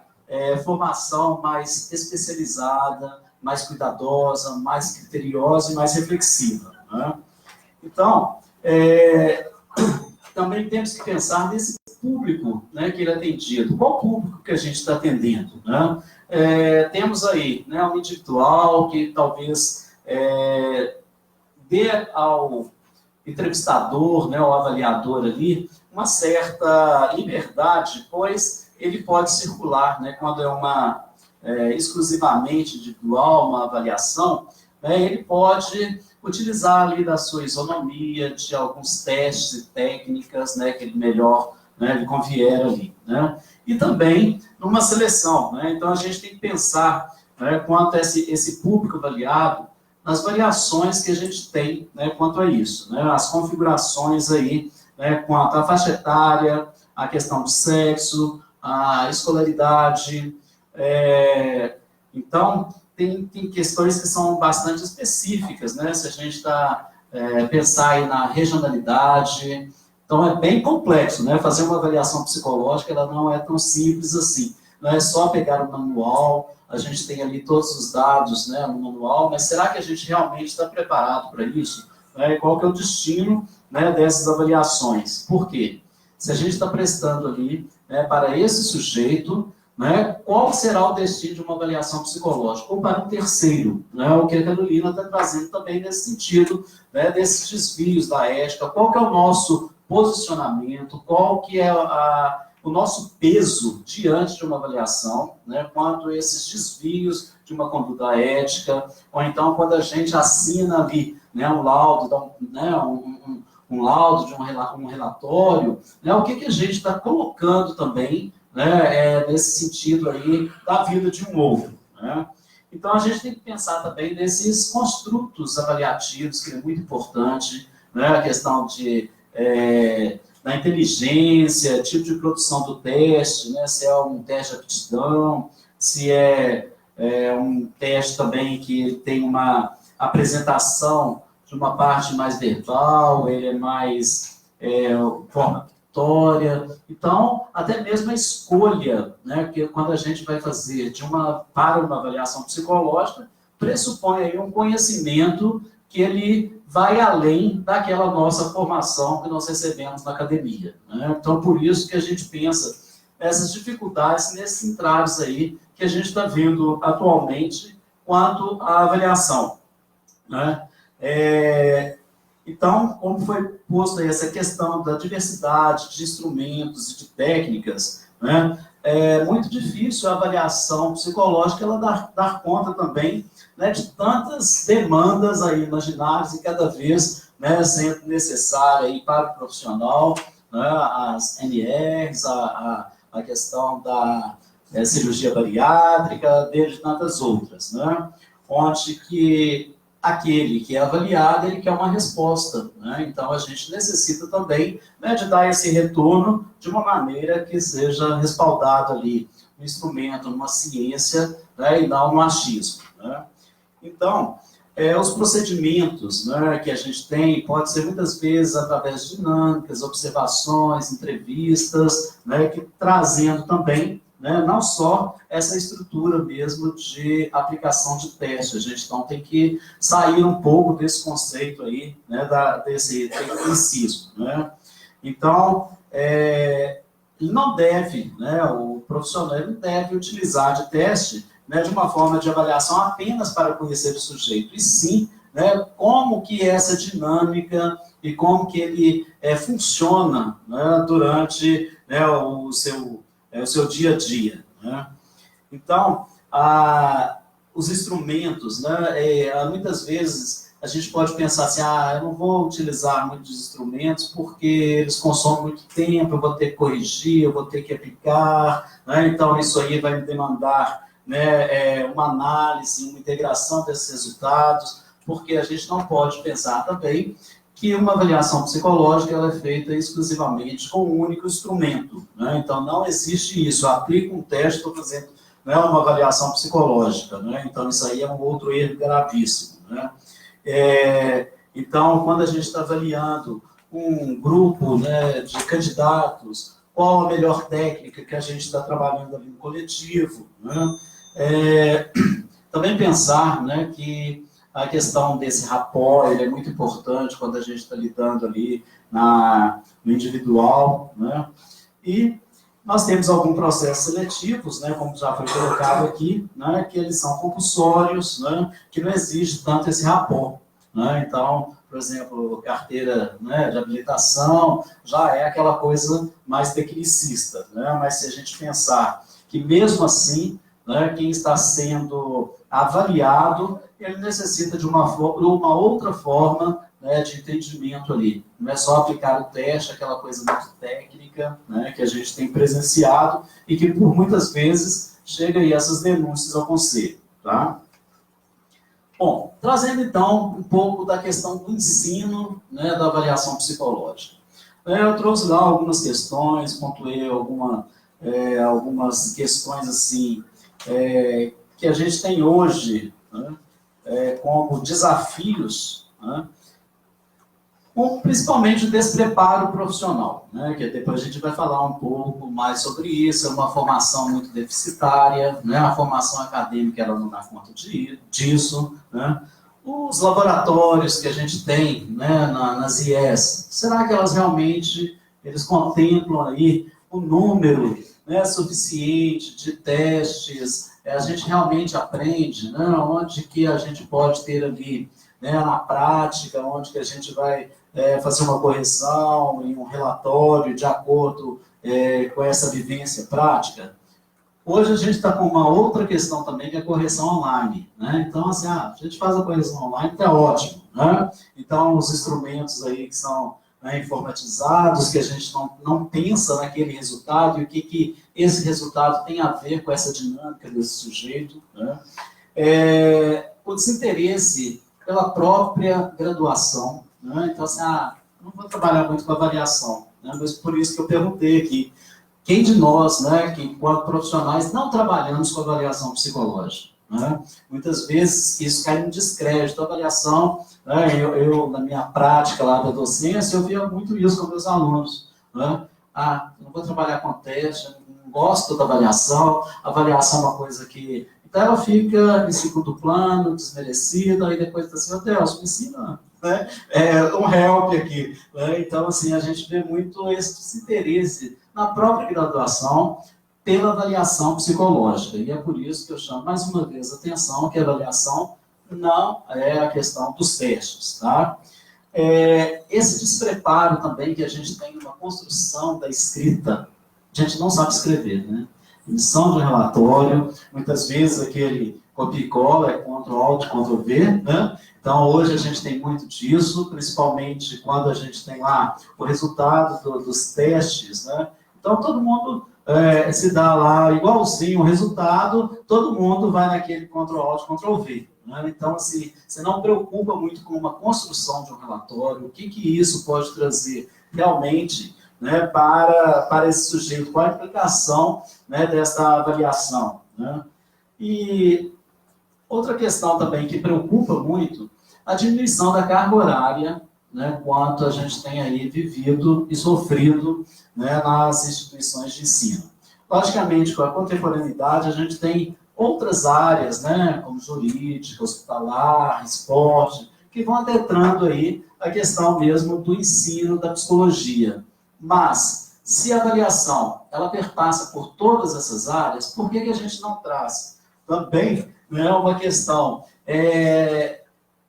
formação mais especializada, mais cuidadosa, mais criteriosa e mais reflexiva, né? Então, também temos que pensar nesse público, né, que ele é atendido. Qual público que a gente está atendendo, né? Temos aí, né, um individual que talvez dê ao entrevistador, né, ao avaliador ali, uma certa liberdade, pois ele pode circular, né, quando é uma exclusivamente individual, uma avaliação, né, ele pode utilizar ali da sua isonomia, de alguns testes e técnicas, né, que ele melhor, né, lhe convier ali, né? E também numa seleção, né? Então a gente tem que pensar, né, quanto a esse público avaliado, nas variações que a gente tem, né, quanto a isso, né? As configurações aí, né, quanto à faixa etária, a questão do sexo, a escolaridade, então tem questões que são bastante específicas, né? Se a gente está pensar aí na regionalidade, então é bem complexo, né? Fazer uma avaliação psicológica, ela não é tão simples assim. Não é só pegar o manual, a gente tem ali todos os dados, né, no manual, mas será que a gente realmente está preparado para isso? Qual que é o destino, né, dessas avaliações? Por quê? Se a gente está prestando ali, né, para esse sujeito, né, qual será o destino de uma avaliação psicológica? Ou para um terceiro, né, o que a Carolina está trazendo também nesse sentido, né, desses desvios da ética, qual que é o nosso posicionamento, qual que é o nosso peso diante de uma avaliação, né, quanto a esses desvios de uma conduta ética, ou então quando a gente assina ali, né, um laudo, né, um laudo de um relatório, né, o que a gente está colocando também, né, nesse sentido aí da vida de um outro, né? Então a gente tem que pensar também nesses construtos avaliativos, que é muito importante, né, a questão da inteligência, tipo de produção do teste, né, se é um teste de aptidão, se é um teste também que tem uma apresentação de uma parte mais verbal, ele é mais forma pictória. Então, até mesmo a escolha, né, que quando a gente vai fazer para uma avaliação psicológica, pressupõe aí um conhecimento que ele vai além daquela nossa formação que nós recebemos na academia, né? Então, por isso que a gente pensa essas dificuldades nesses entraves aí que a gente está vendo atualmente quanto à avaliação, né? Então, como foi posto aí essa questão da diversidade de instrumentos e de técnicas, né? É muito difícil a avaliação psicológica ela dar conta também, né, de tantas demandas aí imaginárias e cada vez, né, sendo necessária aí para o profissional, né, as NRs, a questão da cirurgia bariátrica, desde tantas outras, né, onde que aquele que é avaliado, ele quer uma resposta, né? Então a gente necessita também, né, de dar esse retorno de uma maneira que seja respaldado ali no instrumento, numa ciência, né, e não no achismo, né? Então, os procedimentos, né, que a gente tem, pode ser muitas vezes através de dinâmicas, observações, entrevistas, né, que trazendo também, né, não só essa estrutura mesmo de aplicação de teste. A gente então tem que sair um pouco desse conceito aí, né, desse tecnicismo, né? Então, ele não deve, né, o profissional ele não deve utilizar de teste, né, de uma forma de avaliação apenas para conhecer o sujeito, e sim, né, como que essa dinâmica e como que ele funciona, né, durante, né, o seu dia a dia, né? Então, os instrumentos, né, muitas vezes a gente pode pensar assim, eu não vou utilizar muitos instrumentos porque eles consomem muito tempo, eu vou ter que corrigir, eu vou ter que aplicar, né, então isso aí vai me demandar, né, uma análise, uma integração desses resultados, porque a gente não pode pensar também que uma avaliação psicológica ela é feita exclusivamente com um único instrumento, né? Então, não existe isso. Eu aplico um teste, estou fazendo, né, uma avaliação psicológica, né? Então, isso aí é um outro erro gravíssimo, né? Então, quando a gente está avaliando um grupo, né, de candidatos, qual a melhor técnica que a gente está trabalhando ali no coletivo, né? também pensar, né, que a questão desse rapport, ele é muito importante quando a gente está lidando ali no individual, né? E nós temos alguns processos seletivos, né, como já foi colocado aqui, né, que eles são compulsórios, né, que não exige tanto esse rapport, né? Então, por exemplo, carteira, né, de habilitação já é aquela coisa mais tecnicista, né? Mas se a gente pensar que mesmo assim, né, quem está sendo avaliado, ele necessita de uma outra forma, né, de entendimento ali. Não é só aplicar o teste, aquela coisa muito técnica, né, que a gente tem presenciado e que por muitas vezes chega aí essas denúncias ao conselho. Tá? Bom, trazendo então um pouco da questão do ensino, né, da avaliação psicológica. Eu trouxe lá algumas questões, pontuei algumas questões assim, que a gente tem hoje, né, como desafios, né, principalmente o despreparo profissional, né, que depois a gente vai falar um pouco mais sobre isso. É uma formação muito deficitária, né, a formação acadêmica ela não dá conta disso, né. Os laboratórios que a gente tem, né, nas IES, será que eles contemplam aí o número, né, suficiente de testes? A gente realmente aprende, né, onde que a gente pode ter ali, né, na prática, onde que a gente vai fazer uma correção em um relatório de acordo com essa vivência prática. Hoje a gente está com uma outra questão também, que é a correção online, né? Então, assim, a gente faz a correção online, está ótimo, né? Então, os instrumentos aí que são, né, informatizados, que a gente não pensa naquele resultado e o que esse resultado tem a ver com essa dinâmica desse sujeito, né? O desinteresse pela própria graduação, né? Então, assim, não vou trabalhar muito com avaliação, né? Mas por isso que eu perguntei aqui, quem de nós, né, que enquanto profissionais não trabalhamos com avaliação psicológica, né? Muitas vezes isso cai em descrédito. A avaliação, né, eu, na minha prática lá da docência, eu via muito isso com meus alunos, né? Não vou trabalhar com teste, não gosto da avaliação é uma coisa que... Então ela fica em segundo plano, desmerecida, aí depois está assim, Deus, me ensina, né? Um help aqui, né? Então, assim, a gente vê muito esse desinteresse na própria graduação pela avaliação psicológica. E é por isso que eu chamo mais uma vez a atenção que a avaliação não é a questão dos testes, tá? Esse despreparo também que a gente tem numa construção da escrita, a gente não sabe escrever, né? Emissão de um relatório, muitas vezes aquele copia e cola, Ctrl-Alt, Ctrl-V, né? Então, hoje a gente tem muito disso, principalmente quando a gente tem lá o resultado dos testes, né? Então, todo mundo se dá lá igualzinho o resultado, todo mundo vai naquele Ctrl-Alt, Ctrl-V. Né? Então, assim, você não preocupa muito com uma construção de um relatório, o que isso pode trazer realmente, né, para esse sujeito, qual a implicação, né, dessa avaliação. Né? E outra questão também que preocupa muito, a diminuição da carga horária, né, quanto a gente tem aí vivido e sofrido, né, nas instituições de ensino. Logicamente, com a contemporaneidade, a gente tem outras áreas, né, como jurídica, hospitalar, esporte, que vão adentrando aí a questão mesmo do ensino da psicologia. Mas, se a avaliação ela perpassa por todas essas áreas, por que a gente não traz também, né, uma questão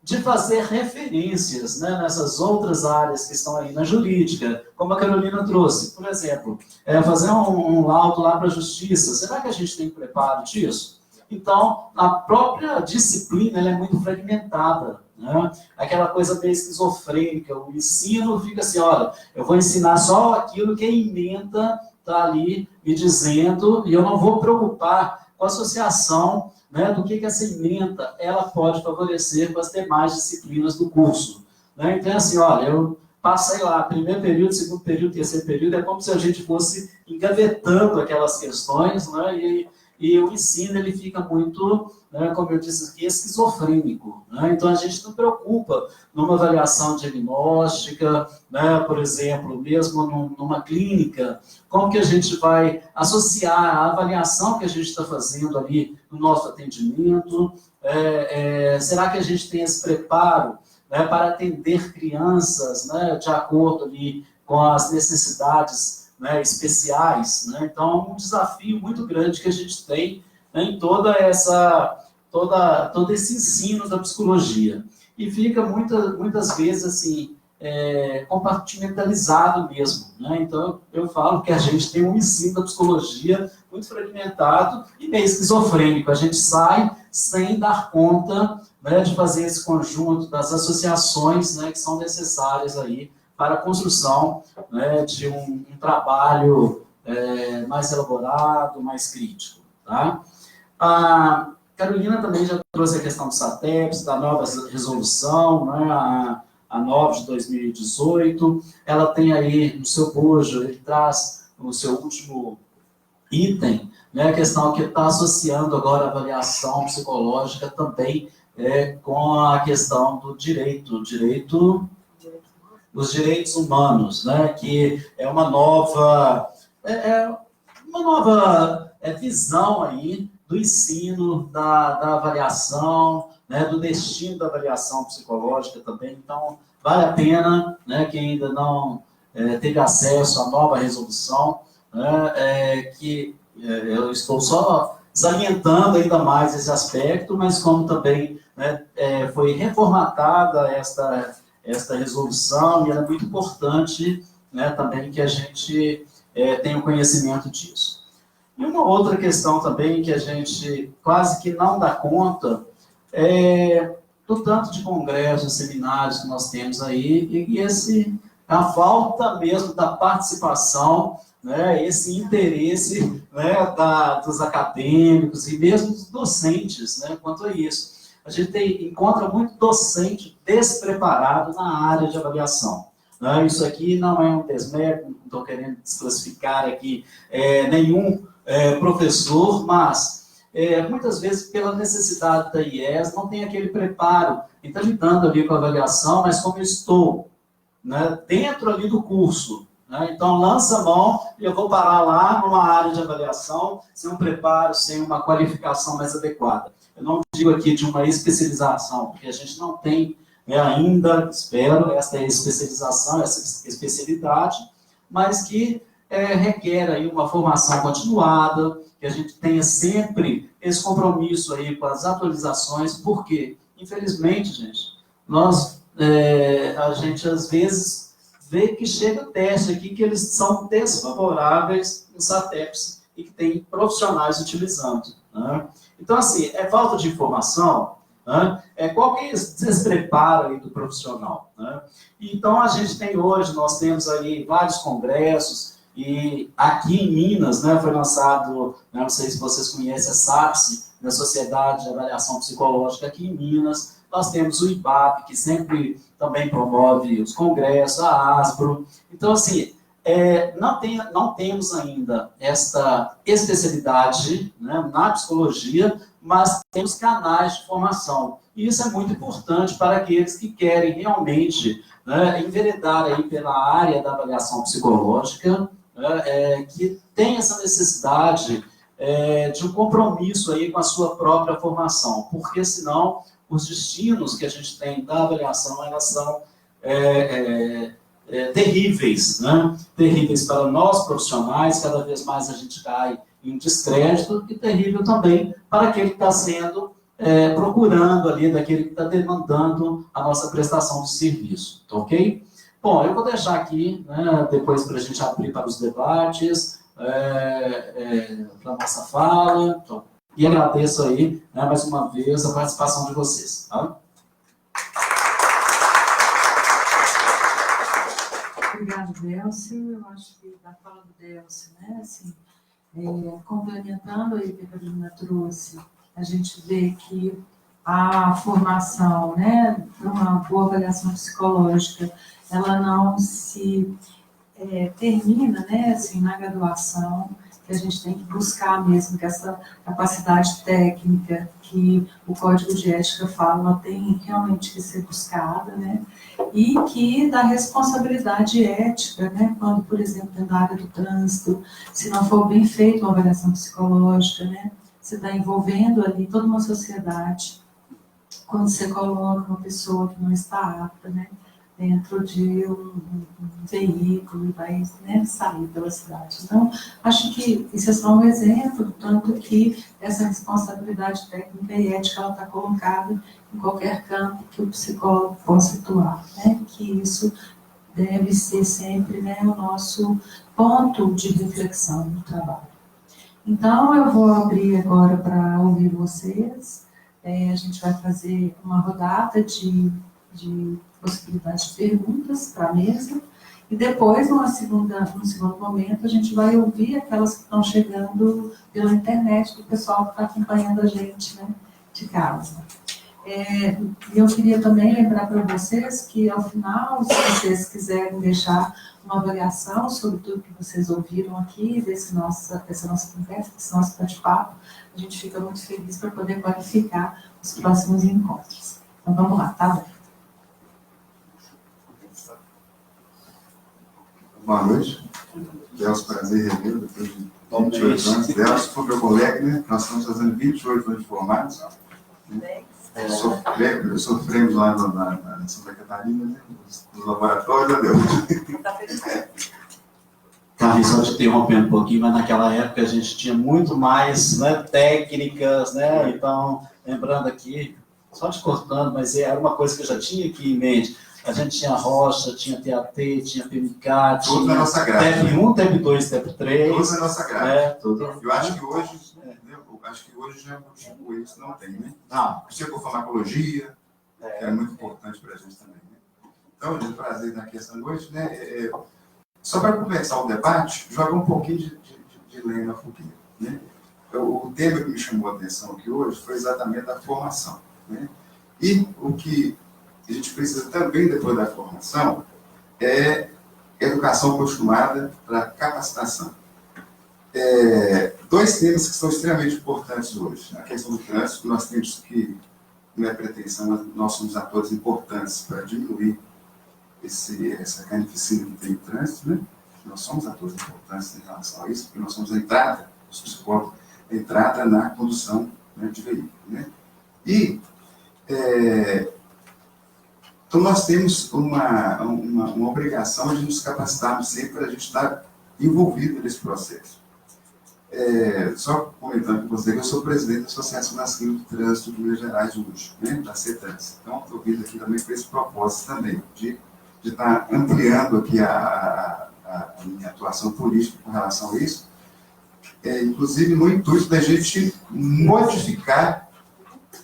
de fazer referências, né, nessas outras áreas que estão aí na jurídica, como a Carolina trouxe, por exemplo, fazer um laudo lá para a justiça, será que a gente tem preparo disso? Então, a própria disciplina ela é muito fragmentada, né? Aquela coisa meio esquizofrênica, o ensino fica assim, olha, eu vou ensinar só aquilo que a ementa está ali me dizendo, e eu não vou preocupar com a associação, né, do que essa ementa ela pode favorecer com as demais disciplinas do curso. Né? Então, assim, olha, eu passei lá, primeiro período, segundo período, terceiro período, é como se a gente fosse engavetando aquelas questões, né, e o ensino ele fica muito, né, como eu disse aqui, esquizofrênico. Né? Então, a gente não preocupa numa avaliação diagnóstica, né, por exemplo, mesmo numa clínica, como que a gente vai associar a avaliação que a gente está fazendo ali no nosso atendimento, será que a gente tem esse preparo, né, para atender crianças, né, de acordo ali com as necessidades, né, especiais, né? Então, um desafio muito grande que a gente tem, né, em todo esse ensino da psicologia. E fica muitas vezes assim, compartimentalizado mesmo. Né? Então, eu falo que a gente tem um ensino da psicologia muito fragmentado e meio esquizofrênico. A gente sai sem dar conta, né, de fazer esse conjunto das associações, né, que são necessárias aí para a construção, né, de um trabalho mais elaborado, mais crítico. Tá? A Carolina também já trouxe a questão do SATEPS, da nova resolução, né, a 9 de 2018. Ela tem aí no seu bojo, ele traz no seu último item, né, a questão que está associando agora a avaliação psicológica também com a questão do direito dos direitos humanos, né, que é uma nova visão aí do ensino, da avaliação, né, do destino da avaliação psicológica também. Então, vale a pena, né, quem ainda não teve acesso à nova resolução, né, que eu estou só salientando ainda mais esse aspecto, mas como também, né, foi reformatada esta resolução, e ela é muito importante, né, também que a gente tenha o conhecimento disso. E uma outra questão também que a gente quase que não dá conta do tanto de congressos, seminários que nós temos aí, e a falta mesmo da participação, né, esse interesse, né, dos acadêmicos e mesmo dos docentes, né, quanto a isso. A gente encontra muito docente despreparado na área de avaliação. Né? Isso aqui não é um desmérito, não estou querendo desclassificar aqui nenhum professor, mas muitas vezes pela necessidade da IES não tem aquele preparo, então lidando ali com a avaliação, mas como eu estou, né, dentro ali do curso, né, então lança a mão e eu vou parar lá numa área de avaliação sem um preparo, sem uma qualificação mais adequada. Eu não digo aqui de uma especialização, porque a gente não tem ainda, espero, essa especialização, essa especialidade, mas que requer aí uma formação continuada, que a gente tenha sempre esse compromisso aí com as atualizações, porque, infelizmente, gente, a gente às vezes vê que chega o teste aqui que eles são desfavoráveis no SATEPS e que tem profissionais utilizando. Né? Então, assim, é falta de informação, né? Qualquer despreparo aí do profissional. Né? Então, a gente tem hoje, nós temos aí vários congressos, e aqui em Minas, né, foi lançado, não sei se vocês conhecem a SAPS, da Sociedade de Avaliação Psicológica aqui em Minas. Nós temos o IBAP, que sempre também promove os congressos, a ASPRO. Então, assim, não temos ainda esta especialidade, né, na psicologia, mas temos canais de formação. E isso é muito importante para aqueles que querem realmente, né, enveredar aí pela área da avaliação psicológica, que tem essa necessidade de um compromisso aí com a sua própria formação, porque senão os destinos que a gente tem da avaliação, elas são terríveis, né? Terríveis para nós profissionais, cada vez mais a gente cai em descrédito, e terrível também para aquele que está sendo procurando ali, daquele que está demandando a nossa prestação de serviço, tá ok? Bom, eu vou deixar aqui, né, depois para a gente abrir para os debates, para a nossa fala, então, e agradeço aí, né, mais uma vez, a participação de vocês. Tá? Obrigada, Delcio. Eu acho que da fala do Delcio, né, assim, complementando aí o que a Carolina trouxe, a gente vê que a formação, né, uma boa avaliação psicológica, ela não se termina, né, assim, na graduação, que a gente tem que buscar mesmo que essa capacidade técnica que o Código de Ética fala, ela tem realmente que ser buscada, né? E que da responsabilidade ética, né? Quando, por exemplo, na área do trânsito, se não for bem feita uma avaliação psicológica, né? Você está envolvendo ali toda uma sociedade, quando você coloca uma pessoa que não está apta, né? Dentro de um veículo e vai, né, sair pela cidade. Então, acho que isso é só um exemplo, tanto que essa responsabilidade técnica e ética está colocada em qualquer campo que o psicólogo possa atuar, né? Que isso deve ser sempre, né, o nosso ponto de reflexão no trabalho. Então, eu vou abrir agora para ouvir vocês. A gente vai fazer uma rodada de possibilidade de perguntas para a mesa, e depois, num segundo momento, a gente vai ouvir aquelas que estão chegando pela internet, do pessoal que está acompanhando a gente, né, de casa. Eu queria também lembrar para vocês que, ao final, se vocês quiserem deixar uma avaliação sobre tudo que vocês ouviram aqui, dessa nossa conversa, desse nosso bate-papo, a gente fica muito feliz para poder qualificar os próximos encontros. Então, vamos lá, tá bom? Boa noite. Deus, prazer rever, depois de 28 anos. Deus, foi meu colega, né? Nós estamos fazendo 28 anos de formados. Sofremos lá na Santa Catarina, né? Nos laboratórios, adeus. Carlos, só te interrompendo um pouquinho, mas naquela época a gente tinha muito mais, né, técnicas, né? Então, lembrando aqui, só te cortando, mas era uma coisa que eu já tinha aqui em mente. A gente tinha rocha, tinha TAT, tinha PMK, tudo na nossa grade. TEP1, TEP2, TEP3. Tudo na nossa grade. Tudo. Eu acho que hoje já tipo, isso não tem, né? Não. Psicofarmacologia, que é muito importante para a gente também, né? Então, é um prazer estar aqui essa noite, né? Só para começar o debate, jogar um pouquinho de lenha na fogueira, né? O tema que me chamou a atenção aqui hoje foi exatamente a formação, né? E o que a gente precisa também, depois da formação, é educação continuada para capacitação. Dois temas que são extremamente importantes hoje. A questão do trânsito, nós temos que, não é pretensão, mas nós somos atores importantes para diminuir essa carnificina que tem no trânsito, né? Nós somos atores importantes em relação a isso, porque nós somos a entrada, os psicólogos, a entrada na condução, né, de veículo, né? E então, nós temos uma obrigação de nos capacitarmos sempre para a gente estar envolvido nesse processo. Só comentando com você que eu sou presidente da Associação Nacional do Trânsito de Minas Gerais hoje, né, da CETRANS. Então, estou vindo aqui também com esse propósito também, de estar ampliando aqui a minha atuação política com relação a isso, inclusive no intuito da gente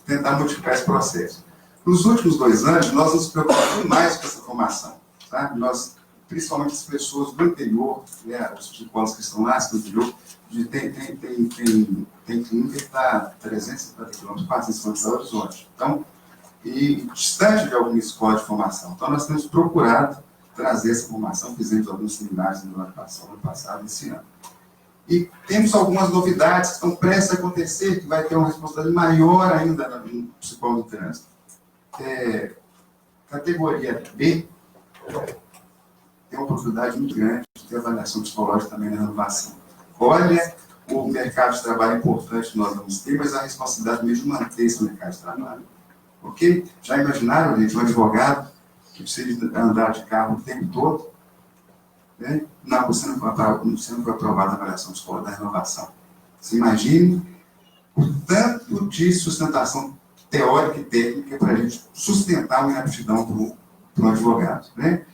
tentar modificar esse processo. Nos últimos 2 anos, nós nos preocupamos mais com essa formação, sabe? Nós, principalmente as pessoas do interior, né, os psicólogos que estão lá do interior, tem clínica que está 350 km, 450 km do Horizonte. Então, e distante de alguma escola de formação. Então, nós temos procurado trazer essa formação, fizemos alguns seminários no ano passado, esse ano. E temos algumas novidades que estão prestes a acontecer, que vai ter uma responsabilidade maior ainda no psicólogo do trânsito. Categoria B tem uma oportunidade muito grande de ter avaliação psicológica também na renovação. Olha, o mercado de trabalho importante que nós vamos ter, mas a responsabilidade mesmo de manter esse mercado de trabalho. Ok? Já imaginaram, gente, um advogado que precisa andar de carro o tempo todo? Né? Não, você não foi aprovado a avaliação psicológica da renovação. Você imagine o tanto de sustentação teórica e técnica para a gente sustentar uma inaptidão para um advogado, né?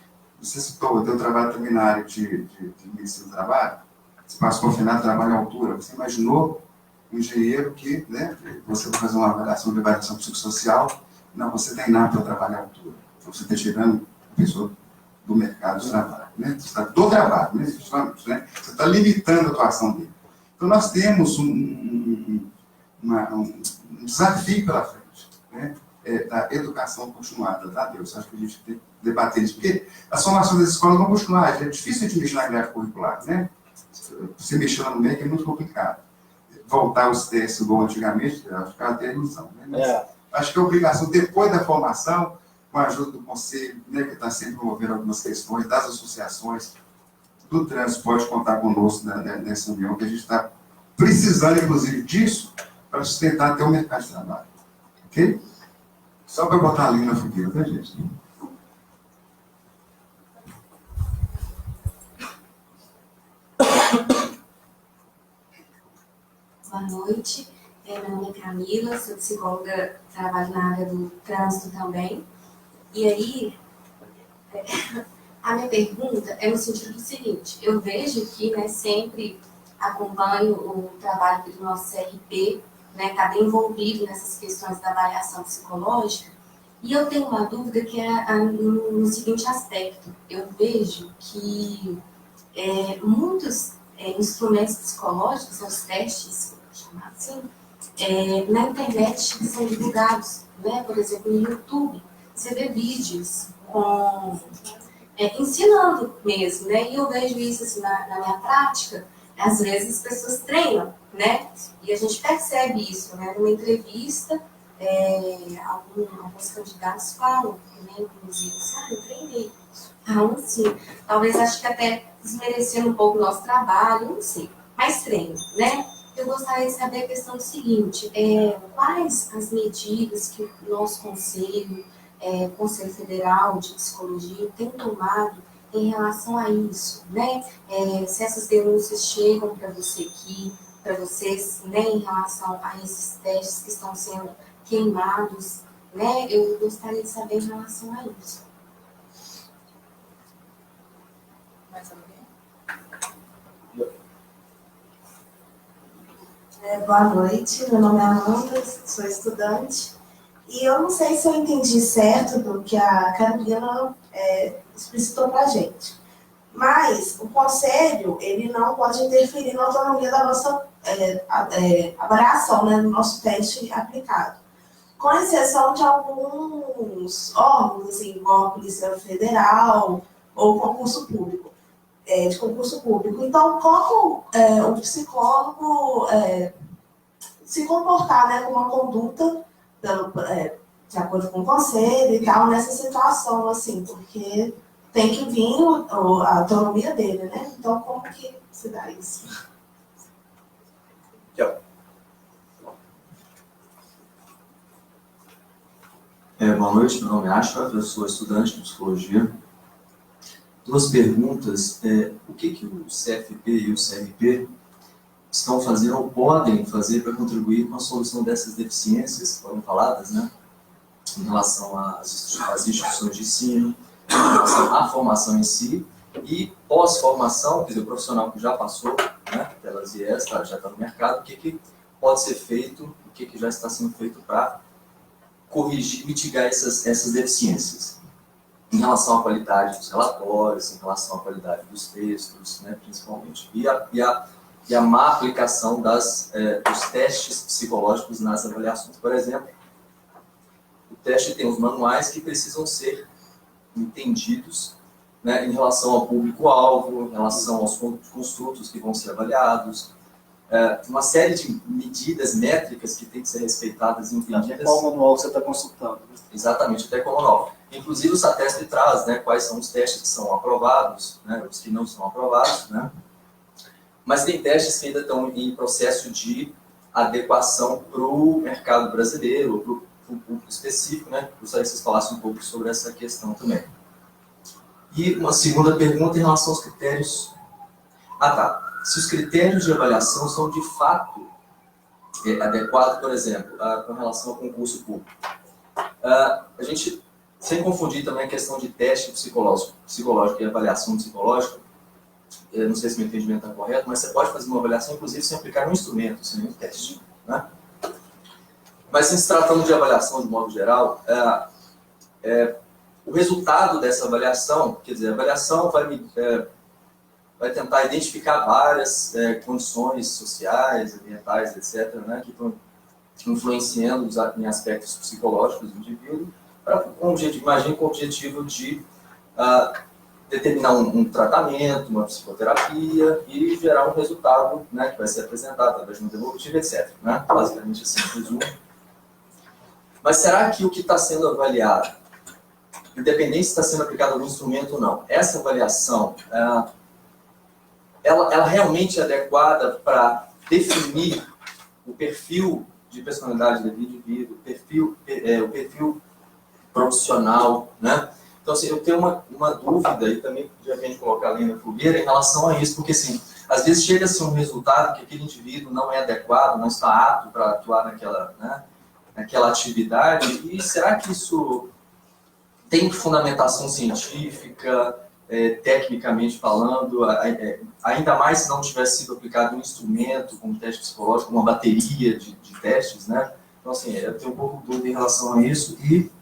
Você citou o teu trabalho também na área de medicina do trabalho, espaço confinado, trabalho à altura. Você imaginou um engenheiro que, né, você vai fazer uma avaliação psicossocial, não, você tem nada para trabalhar à altura. Então, você está tirando a pessoa do mercado de trabalho, né? Do trabalho, né? Você está limitando a atuação dele. Então, nós temos um desafio pela frente, né? Da educação continuada, tá, Deus? Acho que a gente tem que debater isso, porque as formações das escolas vão continuar, é difícil de mexer na grade curricular, né? Você mexer no MEC é muito complicado. Voltar os testes igual antigamente, acho que é até ilusão. Né? Mas acho que a obrigação, depois da formação, com a ajuda do conselho, né, que está sempre promovendo algumas questões, das associações, do trânsito, pode contar conosco nessa união, que a gente está precisando, inclusive, disso para sustentar até o mercado de trabalho. Ok? Só para botar ali na fogueira, tá, gente? Boa noite, meu nome é Camila, sou psicóloga, trabalho na área do trânsito também. E aí, a minha pergunta é no sentido do seguinte: eu vejo que, né, sempre acompanho o trabalho do nosso CRP, né, está bem envolvido nessas questões da avaliação psicológica, e eu tenho uma dúvida que é no seguinte aspecto: eu vejo que muitos instrumentos psicológicos, os testes, chamar assim, na internet são divulgados, né? Por exemplo, no YouTube, você vê vídeos ensinando mesmo, né? E eu vejo isso assim, na minha prática, às vezes as pessoas treinam, né? E a gente percebe isso, né? Numa entrevista, alguns candidatos falam, né? Inclusive, sabe, eu treinei. Falam assim, talvez acho que até desmerecendo um pouco o nosso trabalho, não sei, mas treino, né? Eu gostaria de saber a questão do seguinte: quais as medidas que o nosso conselho, Conselho Federal de Psicologia, tem tomado em relação a isso, né? Se essas denúncias chegam para você aqui, para vocês, né, em relação a esses testes que estão sendo queimados, né? Eu gostaria de saber em relação a isso. Mais alguém? Boa noite, meu nome é Amanda, sou estudante. E eu não sei se eu entendi certo do que a Camila explicitou para a gente. Mas o conselho, ele não pode interferir na autonomia da nossa avaliação, né, do nosso teste aplicado. Com exceção de alguns órgãos, assim, igual a Polícia Federal ou concurso público. De concurso público. Então, como o psicólogo se comportar, né, com uma conduta de acordo com o conselho e tal, nessa situação, assim, porque tem que vir a autonomia dele, né? Então, como que se dá isso? Boa noite, meu nome é Ashraf, eu sou estudante de psicologia. Duas perguntas: o que o CFP e o CRP estão fazendo ou podem fazer para contribuir com a solução dessas deficiências que foram faladas, né, em relação às instituições de ensino, em relação à formação em si, e pós-formação, quer dizer, o profissional que já passou, né, pelas IES, já está no mercado, o que pode ser feito, o que já está sendo feito para corrigir, mitigar essas deficiências, em relação à qualidade dos relatórios, em relação à qualidade dos textos, né, principalmente, e a má aplicação dos testes psicológicos nas avaliações. Por exemplo, o teste tem os manuais que precisam ser entendidos, né, em relação ao público-alvo, em relação aos construtos que vão ser avaliados, uma série de medidas métricas que têm que ser respeitadas e entendidas. Até qual manual você está consultando? Né? Exatamente, até qual manual. Inclusive o SATESP traz, né, quais são os testes que são aprovados, né, os que não são aprovados, né? Mas tem testes que ainda estão em processo de adequação para o mercado brasileiro, para o público específico, né? Gostaria que vocês falassem um pouco sobre essa questão também. E uma segunda pergunta em relação aos critérios. Se os critérios de avaliação são de fato adequados, por exemplo, com relação ao concurso público. A gente, sem confundir também a questão de teste psicológico e avaliação psicológica, eu não sei se meu entendimento está correto, mas você pode fazer uma avaliação, inclusive, sem aplicar um instrumento, sem um teste, né? Mas, se tratando de avaliação de modo geral, o resultado dessa avaliação, quer dizer, a avaliação vai tentar identificar várias condições sociais, ambientais, etc., né, que estão influenciando em aspectos psicológicos do indivíduo, imagino com o objetivo de determinar um tratamento, uma psicoterapia e gerar um resultado, né, que vai ser apresentado através de um devolutivo, etc. Né? Basicamente assim, resumo. Mas será que o que está sendo avaliado, independente se está sendo aplicado algum instrumento ou não, essa avaliação, ela realmente é adequada para definir o perfil de personalidade do indivíduo, o perfil profissional, né? Então, assim, eu tenho uma dúvida, e também já vem de colocar ali na fogueira, em relação a isso, porque, assim, às vezes chega-se um resultado que aquele indivíduo não é adequado, não está apto para atuar naquela atividade, e será que isso tem fundamentação científica, tecnicamente falando, ainda mais se não tivesse sido aplicado um instrumento, como teste psicológico, uma bateria de testes, né? Então, assim, eu tenho um pouco de dúvida em relação a isso, e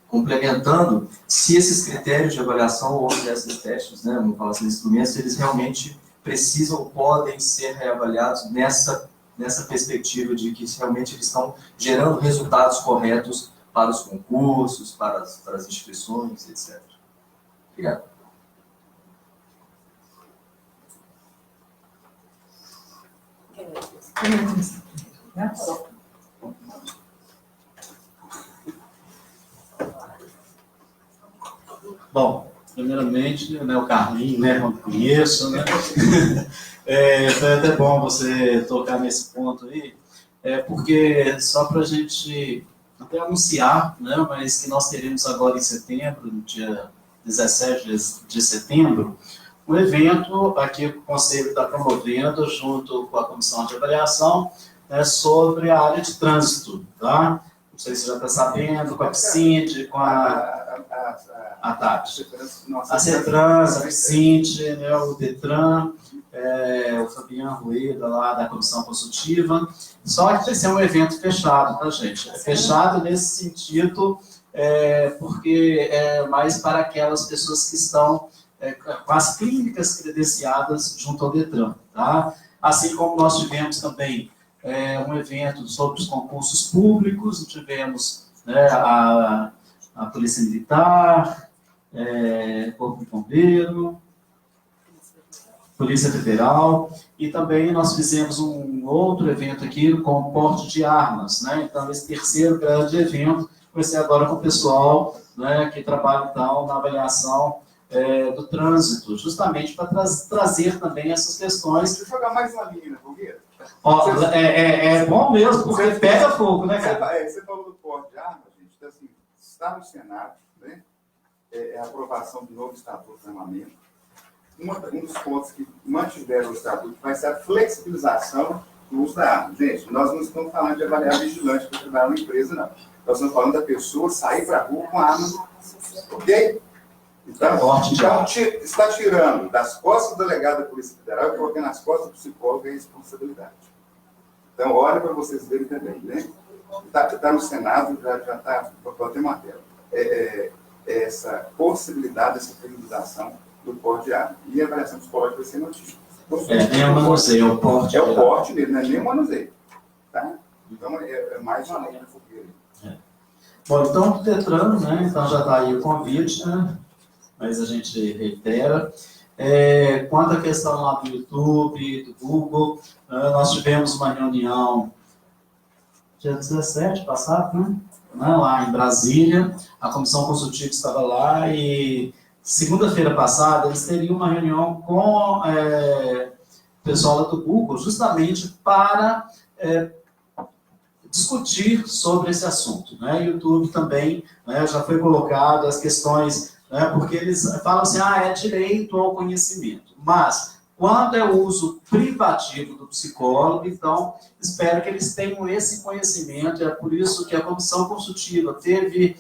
complementando, se esses critérios de avaliação ou desses testes, né, vamos falar assim, instrumentos, eles realmente precisam ou podem ser reavaliados nessa perspectiva de que realmente eles estão gerando resultados corretos para os concursos, para as instituições, etc. Obrigado. Bom, primeiramente, né, o Carlinhos, né, eu conheço, né? Foi até bom você tocar nesse ponto aí, porque só para a gente até anunciar, né, mas que nós teremos agora em setembro, no dia 17 de setembro, um evento aqui que o Conselho está promovendo, junto com a Comissão de Avaliação, né, sobre a área de trânsito, tá? Não sei se você já está sabendo, com a PSINT, com a Tati. A CETRANS, a PSINT, né, o DETRAN, o Fabiano Rueda, lá da Comissão Consultiva. Só que vai ser um evento fechado, tá, gente? É fechado nesse sentido, porque é mais para aquelas pessoas que estão com as clínicas credenciadas junto ao DETRAN, tá? Assim como nós tivemos também um evento sobre os concursos públicos, tivemos, né, a Polícia Militar, Corpo de Bombeiro, Polícia Federal, e também nós fizemos um outro evento aqui com porte de armas, né? Então, esse terceiro grande evento vai ser agora com o pessoal, né, que trabalha, então, na avaliação do trânsito, justamente para trazer também essas questões. Deixa eu jogar mais uma linha na fogueira. É bom mesmo, porque pega fogo, né, cara? Você falou do porte de armas, gente, então, assim, está no Senado, né? A aprovação do novo Estatuto de Armamento. Um dos pontos que mantiveram o Estatuto vai ser a flexibilização do uso da arma. Gente, nós não estamos falando de avaliar vigilante para trabalhar numa empresa, não. Nós estamos falando da pessoa sair para a rua com a arma, ok? Então, está tirando das costas do delegado da Polícia Federal e colocando nas costas do psicólogo a responsabilidade. Então, olha para vocês verem também, né? Está no Senado, já está para ter uma tela. Essa possibilidade, essa flexibilização do porte de arma. E a avaliação psicológica vai ser notícia. Nem o manuseio, é o porte. É o porte dele, não é nem o manuseio. Tá? Então, é mais uma linha na fogueira. Bom, então, o DETRAN, né? Então já está aí o convite, né? Mas a gente reitera. Quanto à questão lá do YouTube, do Google, nós tivemos uma reunião dia 17 passado, né? Lá em Brasília, a comissão consultiva estava lá e segunda-feira passada eles teriam uma reunião com o pessoal lá do Google, justamente para discutir sobre esse assunto, né? YouTube também, né, já foi colocado as questões, né, porque eles falam assim, é direito ao conhecimento, mas quando é o uso privativo do psicólogo, então espero que eles tenham esse conhecimento, é por isso que a comissão consultiva teve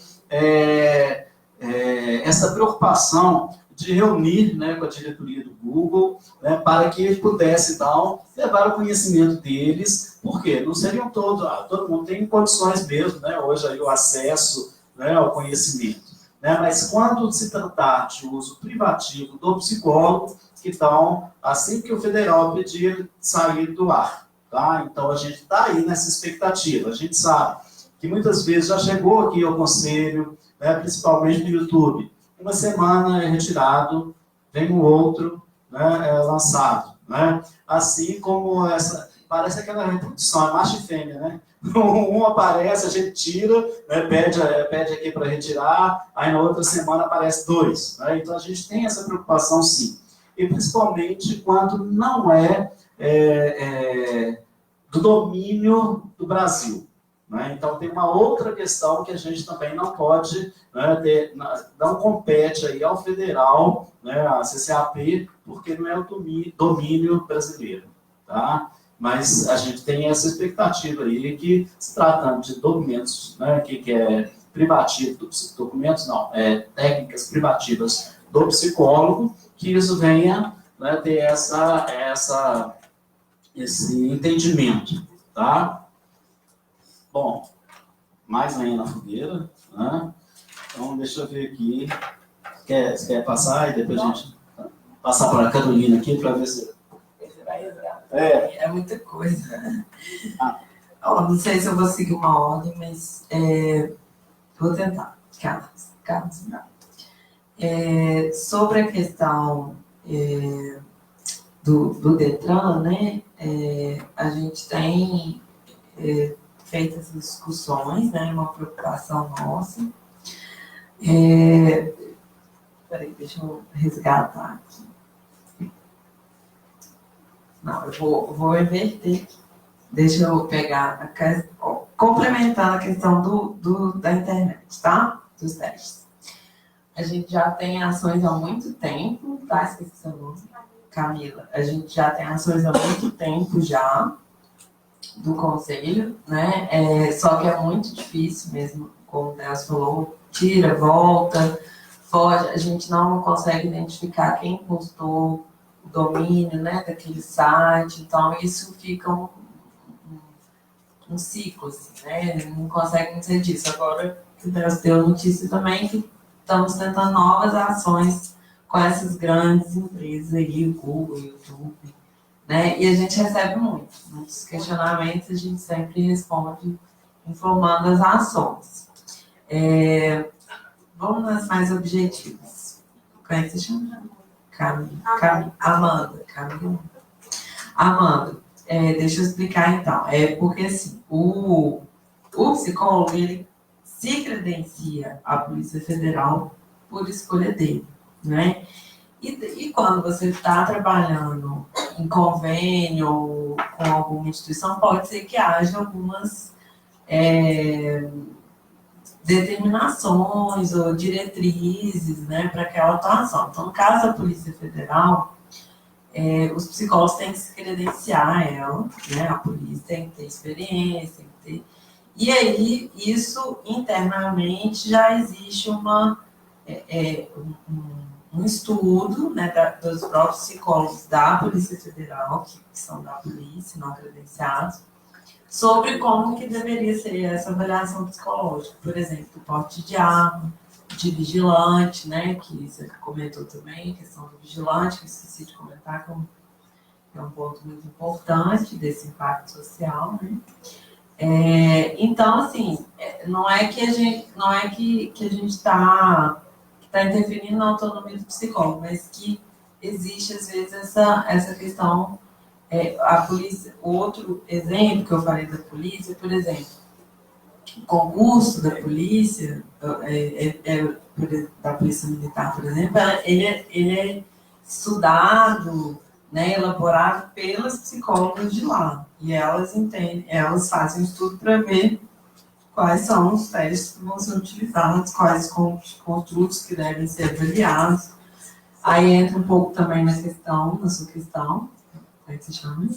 essa preocupação de reunir, né, com a diretoria do Google, né, para que ele pudesse, então, levar o conhecimento deles, porque não seriam todos, todo mundo tem condições mesmo, né, hoje aí o acesso, né, ao conhecimento, né, mas quando se tratar de uso privativo do psicólogo, então, assim que o federal pedir, sair do ar, tá? Então a gente está aí nessa expectativa, a gente sabe que muitas vezes já chegou aqui ao conselho, né, principalmente no YouTube, uma semana é retirado, vem o outro, né, é lançado, né? Assim como parece aquela reprodução, é macho e fêmea, né? Um aparece, a gente tira, né, pede aqui para retirar, aí na outra semana aparece 2, né? Então a gente tem essa preocupação sim, e principalmente quando não do domínio do Brasil, né? Então tem uma outra questão que a gente também não pode, né, não compete aí ao federal, né, a CCAP, porque não é o domínio brasileiro, tá? Mas a gente tem essa expectativa aí que, se tratando de documentos, né, que é privativo, documentos não, técnicas privativas do psicólogo, que isso venha, né, ter esse entendimento, tá? Bom, mais lenha na fogueira, né? Então, deixa eu ver aqui. Você quer passar e depois a gente passar para a Carolina aqui para ver se... Você vai resgatar. É muita coisa. Não sei se eu vou seguir uma ordem, mas vou tentar. Carlos. Sobre a questão do Detran, né? A gente tem feito essas discussões, né? Uma preocupação nossa. Peraí, deixa eu resgatar aqui. Não, eu vou inverter aqui. Deixa eu pegar, complementando a questão da internet, tá? Dos testes. A gente já tem ações há muito tempo, tá? Esqueci seu nome. Camila. A gente já tem ações há muito tempo já do conselho, né? Só que é muito difícil mesmo, como o Deus falou, tira, volta, foge. A gente não consegue identificar quem postou o domínio, né, daquele site. Então, isso fica um ciclo, assim, né? Não consegue dizer disso. Agora, o Deus deu notícia também que estamos tentando novas ações com essas grandes empresas aí, o Google, o YouTube, né? E a gente recebe muitos questionamentos, a gente sempre responde informando as ações. Vamos nas mais objetivas. Como é que você chama? Amanda, deixa eu explicar então. Porque assim, o psicólogo, ele se credencia à Polícia Federal por escolha dele, né? E quando você está trabalhando em convênio com alguma instituição, pode ser que haja algumas determinações ou diretrizes, né, para aquela atuação. Então, no caso da Polícia Federal, os psicólogos têm que se credenciar a ela, né, a polícia tem que ter experiência, tem que ter... E aí, isso internamente já existe um estudo, né, dos próprios psicólogos da Polícia Federal, que são da polícia, não credenciados, sobre como que deveria ser essa avaliação psicológica. Por exemplo, o porte de arma, de vigilante, né, que você comentou também, a questão do vigilante, que eu esqueci de comentar, que é um ponto muito importante desse impacto social, né. Então, assim, não é que a gente está interferindo na autonomia do psicólogo, mas que existe, às vezes, essa questão. A polícia, outro exemplo que eu falei da polícia, por exemplo, o concurso da polícia, da polícia militar, por exemplo, ele é estudado, né, elaborado pelas psicólogas de lá. E elas fazem um estudo para ver quais são os testes que vão ser utilizados, quais construtos que devem ser avaliados. Aí entra um pouco também na sua questão, como é que se chama?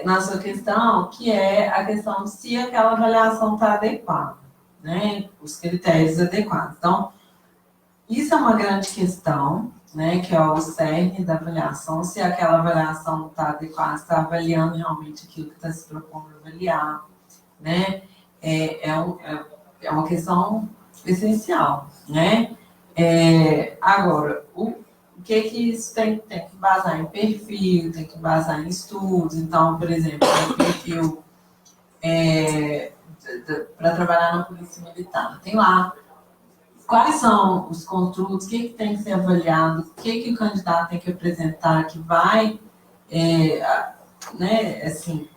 Na sua questão, que é a questão de se aquela avaliação está adequada, né? Os critérios adequados. Então, isso é uma grande questão, né? Que é o cerne da avaliação, se aquela avaliação está adequada, está avaliando realmente aquilo que está se propondo avaliar, né? É uma questão essencial, né? Agora, o que isso tem que basar em perfil, tem que basar em estudos. Então, por exemplo, o perfil para trabalhar na Polícia Militar. Tem lá quais são os conteúdos, o que tem que ser avaliado, o que o candidato tem que apresentar, que vai, né, assim,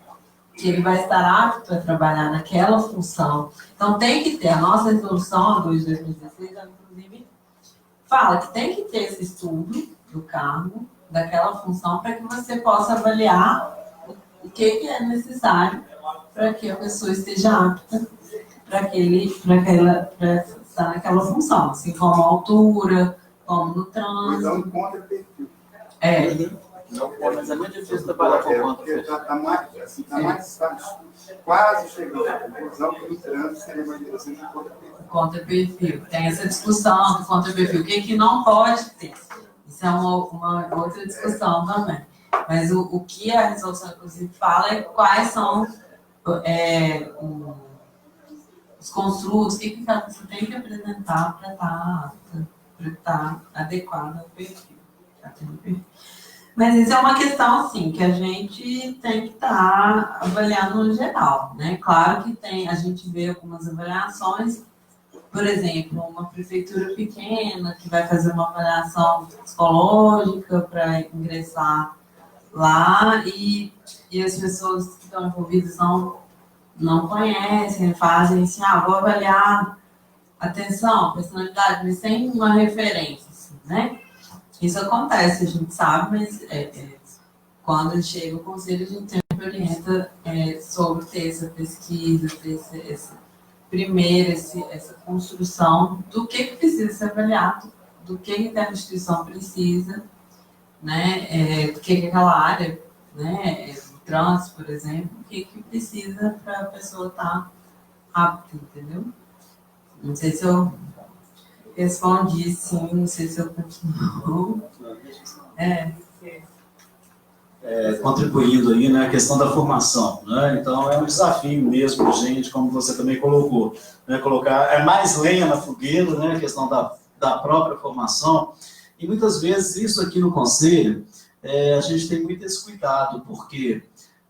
que ele vai estar apto a trabalhar naquela função. Então, tem que ter, a nossa resolução, a 2 de 2016, inclusive, fala que tem que ter esse estudo do cargo, daquela função, para que você possa avaliar o que é necessário para que a pessoa esteja apta para estar naquela função, assim como a altura, como no trânsito. Então, contra perfil. Mas é muito difícil trabalhar com conta. Porque está mais fácil. Quase chegando à conclusão que no trânsito seria mais interessante que contra perfil. Contra perfil. Tem essa discussão do contra perfil. O que não pode ter? Isso é uma outra discussão também. Mas o que a resolução, inclusive, fala é quais são os construtos, o que você tem que apresentar para estar adequado ao perfil. Mas isso é uma questão, assim, que a gente tem que estar avaliando no geral, né? Claro que a gente vê algumas avaliações, por exemplo, uma prefeitura pequena que vai fazer uma avaliação psicológica para ingressar lá e as pessoas que estão envolvidas não conhecem, fazem assim, vou avaliar atenção, personalidade, mas sem uma referência, assim, né? Isso acontece, a gente sabe, mas quando chega o conselho, a gente sempre orienta sobre ter essa pesquisa, ter essa construção do que precisa ser avaliado, do que a instituição precisa, né, do que aquela área, né, o trânsito, por exemplo, o que precisa para a pessoa estar apta, entendeu? Não sei se eu respondi, sim, não sei se eu continuo. Contribuindo aí, né, a questão da formação, né? Então é um desafio mesmo, gente, como você também colocou, né, colocar mais lenha na fogueira, né, a questão da própria formação, e muitas vezes isso aqui no conselho, a gente tem muito esse cuidado, porque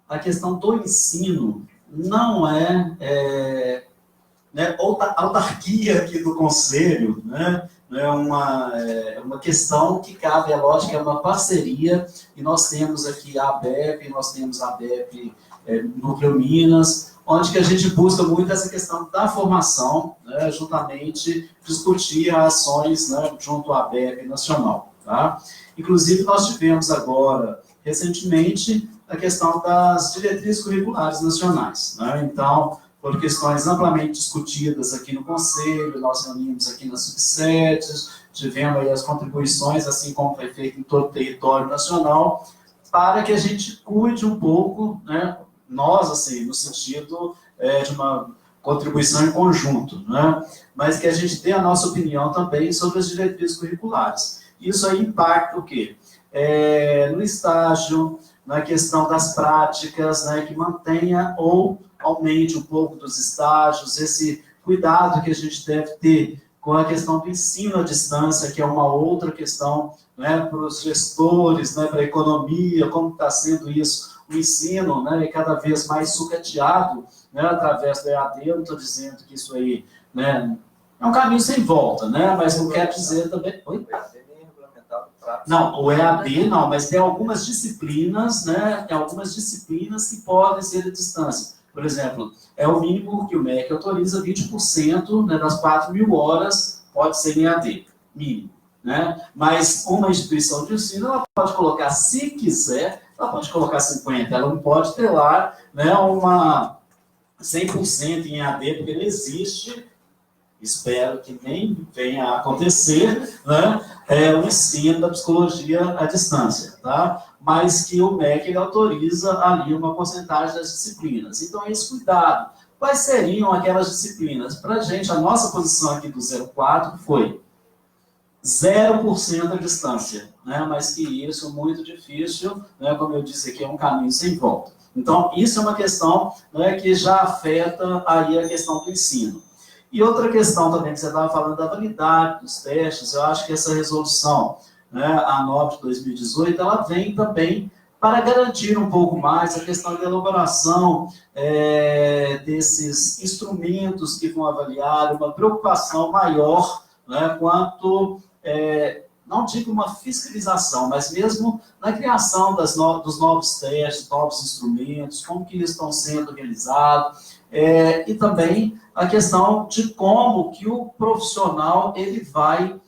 a questão do ensino não é autarquia aqui do conselho, né? É uma questão que cabe, é lógico, é uma parceria, e nós temos aqui a ABEP, nós temos a ABEP Núcleo Minas, onde que a gente busca muito essa questão da formação, né, juntamente discutir ações, né, junto à ABEP nacional. Tá? Inclusive, nós tivemos agora, recentemente, a questão das diretrizes curriculares nacionais. Né? Então, foram questões amplamente discutidas aqui no Conselho, nós reunimos aqui nas subsedes, tivemos aí as contribuições, assim como foi feito em todo o território nacional, para que a gente cuide um pouco, né, nós, assim, no sentido de uma contribuição em conjunto, né, mas que a gente dê a nossa opinião também sobre as diretrizes curriculares. Isso aí impacta o quê? No estágio, na questão das práticas, né, que mantenha ou aumente um pouco dos estágios, esse cuidado que a gente deve ter com a questão do ensino à distância, que é uma outra questão, né, para os gestores, né, para a economia, como está sendo isso, o ensino, né, cada vez mais sucateado, né, através do EAD. Eu não estou dizendo que isso aí, né, é um caminho sem volta, né, mas não quer dizer também... Oi? Não, o EAD não, mas tem algumas disciplinas, né, que podem ser à distância. Por exemplo, é o mínimo que o MEC autoriza, 20%, né, das 4.000 horas pode ser em EAD, mínimo. Né? Mas uma instituição de ensino, ela pode colocar, se quiser, ela pode colocar 50%, ela não pode ter lá, né, uma 100% em EAD, porque não existe, espero que nem venha a acontecer, né, o ensino da psicologia à distância, tá? Mas que o MEC ele autoriza ali uma porcentagem das disciplinas. Então, esse cuidado. Quais seriam aquelas disciplinas? Para a gente, a nossa posição aqui do 04 foi 0% à distância, né? Mas que isso é muito difícil, né? Como eu disse aqui, é um caminho sem volta. Então, isso é uma questão, né, que já afeta aí a questão do ensino. E outra questão também que você estava falando da validade dos testes, eu acho que essa resolução, né, a 9 de 2018, ela vem também para garantir um pouco mais a questão da elaboração desses instrumentos que vão avaliar, uma preocupação maior, né, quanto, não digo uma fiscalização, mas mesmo na criação dos novos testes, novos instrumentos, como que eles estão sendo realizados, e também a questão de como que o profissional ele vai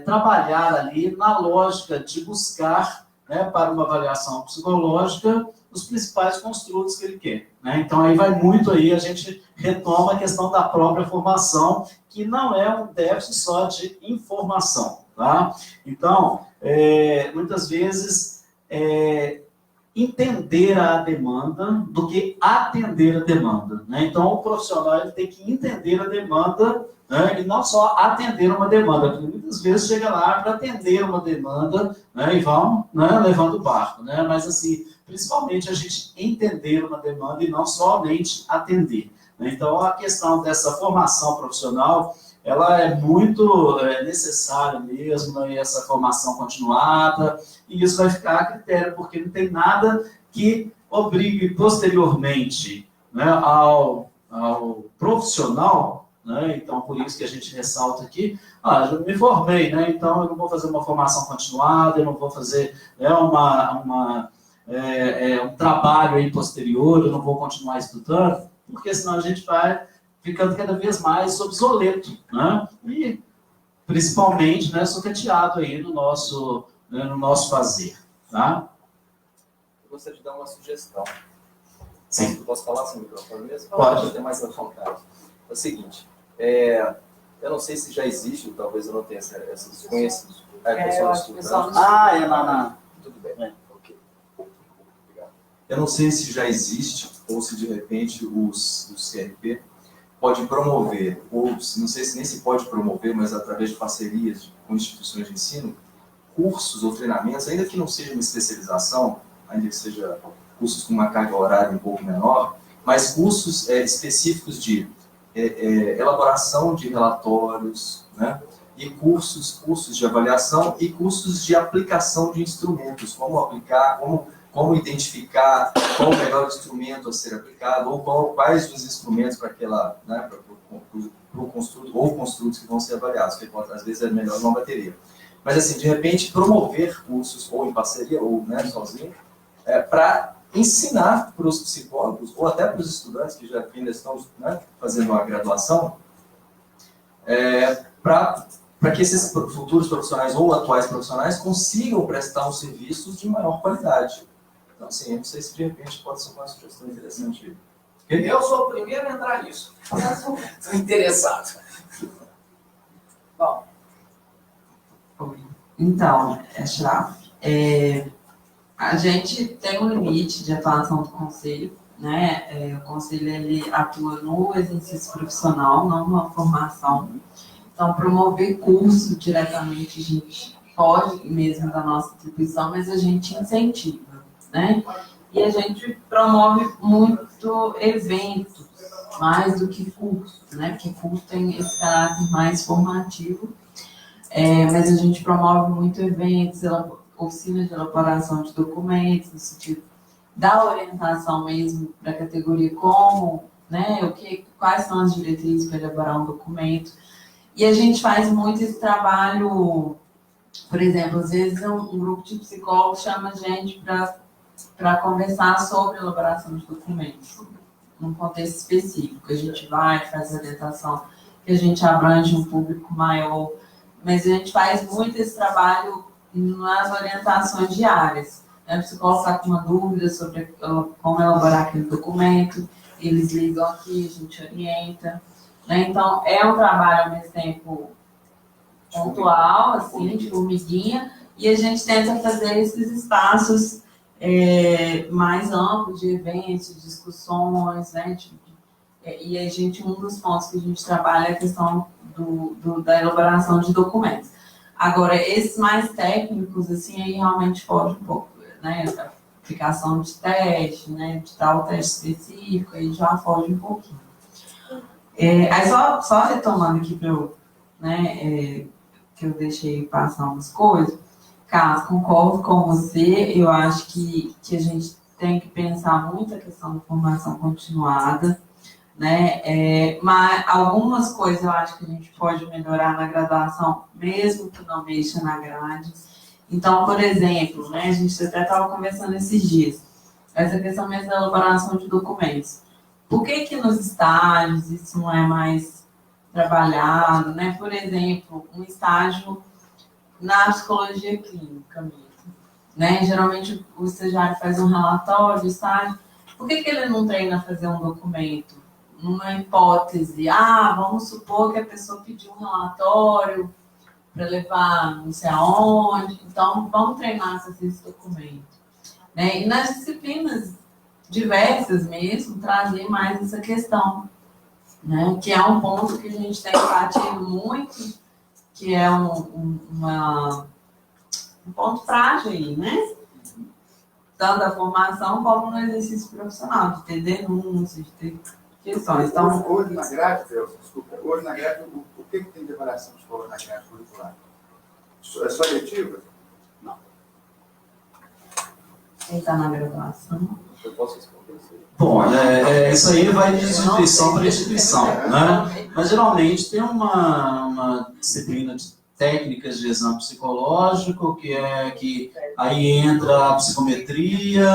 trabalhar ali na lógica de buscar, né, para uma avaliação psicológica, os principais construtos que ele quer. Né? Então, aí vai muito aí, a gente retoma a questão da própria formação, que não é um déficit só de informação. Tá? Então, muitas vezes, entender a demanda do que atender a demanda. Né? Então, o profissional ele tem que entender a demanda, né? E não só atender uma demanda, porque muitas vezes chega lá para atender uma demanda, né? E vão, né, levando o barco. Né? Mas, assim, principalmente a gente entender uma demanda e não somente atender. Né? Então, a questão dessa formação profissional, ela é muito necessária mesmo, né? Essa formação continuada, e isso vai ficar a critério, porque não tem nada que obrigue posteriormente, né, ao profissional, né? Então, por isso que a gente ressalta aqui, eu me formei, né? Então eu não vou fazer uma formação continuada, eu não vou fazer, né, um trabalho aí posterior, eu não vou continuar estudando, porque senão a gente vai ficando cada vez mais obsoleto, né? E principalmente, né, sucateado aí no nosso fazer. Tá? Eu gostaria de dar uma sugestão. Sim. Eu posso falar sem microfone mesmo? Pode. Ter mais à vontade. É o seguinte, eu não sei se já existe, talvez eu não tenha essas conhecimentos. Tudo bem. Ok. Obrigado. Eu não sei se já existe, ou se de repente o CRP pode promover, ou não sei se nem se pode promover, mas através de parcerias com instituições de ensino, cursos ou treinamentos, ainda que não seja uma especialização, ainda que seja cursos com uma carga horária um pouco menor, mas cursos específicos de elaboração de relatórios, né? E cursos de avaliação e cursos de aplicação de instrumentos, como aplicar, como identificar qual o melhor instrumento a ser aplicado, ou quais os instrumentos para aquela, né, para o construto, ou construtos que vão ser avaliados, que às vezes é melhor uma bateria. Mas, assim, de repente, promover cursos, ou em parceria, ou, né, sozinho, para ensinar para os psicólogos, ou até para os estudantes que já ainda estão, né, fazendo a graduação, para que esses futuros profissionais ou atuais profissionais consigam prestar um serviço de maior qualidade. Então, assim, eu não sei se de repente pode ser uma sugestão interessante. Eu sou o primeiro a entrar nisso. Estou interessado. Bom. Então, Shraf, a gente tem um limite de atuação do conselho, né? O conselho ele atua no exercício profissional, não numa formação. Então, promover curso diretamente a gente pode mesmo da nossa atribuição, mas a gente incentiva, né? E a gente promove muito eventos, mais do que curso, né? Porque curso tem esse caráter mais formativo, mas a gente promove muito eventos, oficinas de elaboração de documentos, no sentido da orientação mesmo para a categoria como, né? Quais são as diretrizes para elaborar um documento. E a gente faz muito esse trabalho, por exemplo, às vezes um grupo de psicólogos chama a gente para conversar sobre a elaboração de documentos, num contexto específico. A gente vai, faz a orientação, que a gente abrange um público maior, mas a gente faz muito esse trabalho nas orientações diárias. O psicólogo está com uma dúvida sobre como elaborar aquele documento, eles ligam aqui, a gente orienta. Né? Então, é um trabalho ao mesmo tempo pontual, assim, de formiguinha, e a gente tenta fazer esses espaços mais amplos de eventos, de discussões, né? E a gente, um dos pontos que a gente trabalha é a questão da elaboração de documentos. Agora, esses mais técnicos, assim, aí realmente foge um pouco, né? A aplicação de teste, né? De tal teste específico, aí já foge um pouquinho. Aí só retomando aqui para eu, né, que eu deixei passar umas coisas, Caso, concordo com você, eu acho que a gente tem que pensar muito a questão da formação continuada, né? Mas algumas coisas eu acho que a gente pode melhorar na graduação, mesmo que não mexa na grade. Então, por exemplo, né, a gente até estava conversando esses dias, essa questão mesmo da elaboração de documentos. Por que nos estágios isso não é mais trabalhado, né? Por exemplo, um estágio na psicologia clínica mesmo, né? Geralmente o estagiário faz um relatório, estágio. Por que ele não treina a fazer um documento? Numa hipótese, vamos supor que a pessoa pediu um relatório para levar não sei aonde, então vamos treinar a fazer esse documento. Né? E nas disciplinas diversas mesmo, trazer mais essa questão, né? Que é um ponto que a gente tem batido muito, que é um ponto frágil aí, né? Tanto da formação como no exercício profissional, de ter denúncias, de ter questões. Então, hoje na grade, desculpa, hoje na grade, o que tem de avaliação de escola na grade curricular? É só letiva? Não. Quem está na graduação? Eu posso responder isso aí. Bom, isso aí vai de instituição para instituição, né? Mas geralmente tem uma disciplina de técnicas de exame psicológico, que aí entra a psicometria,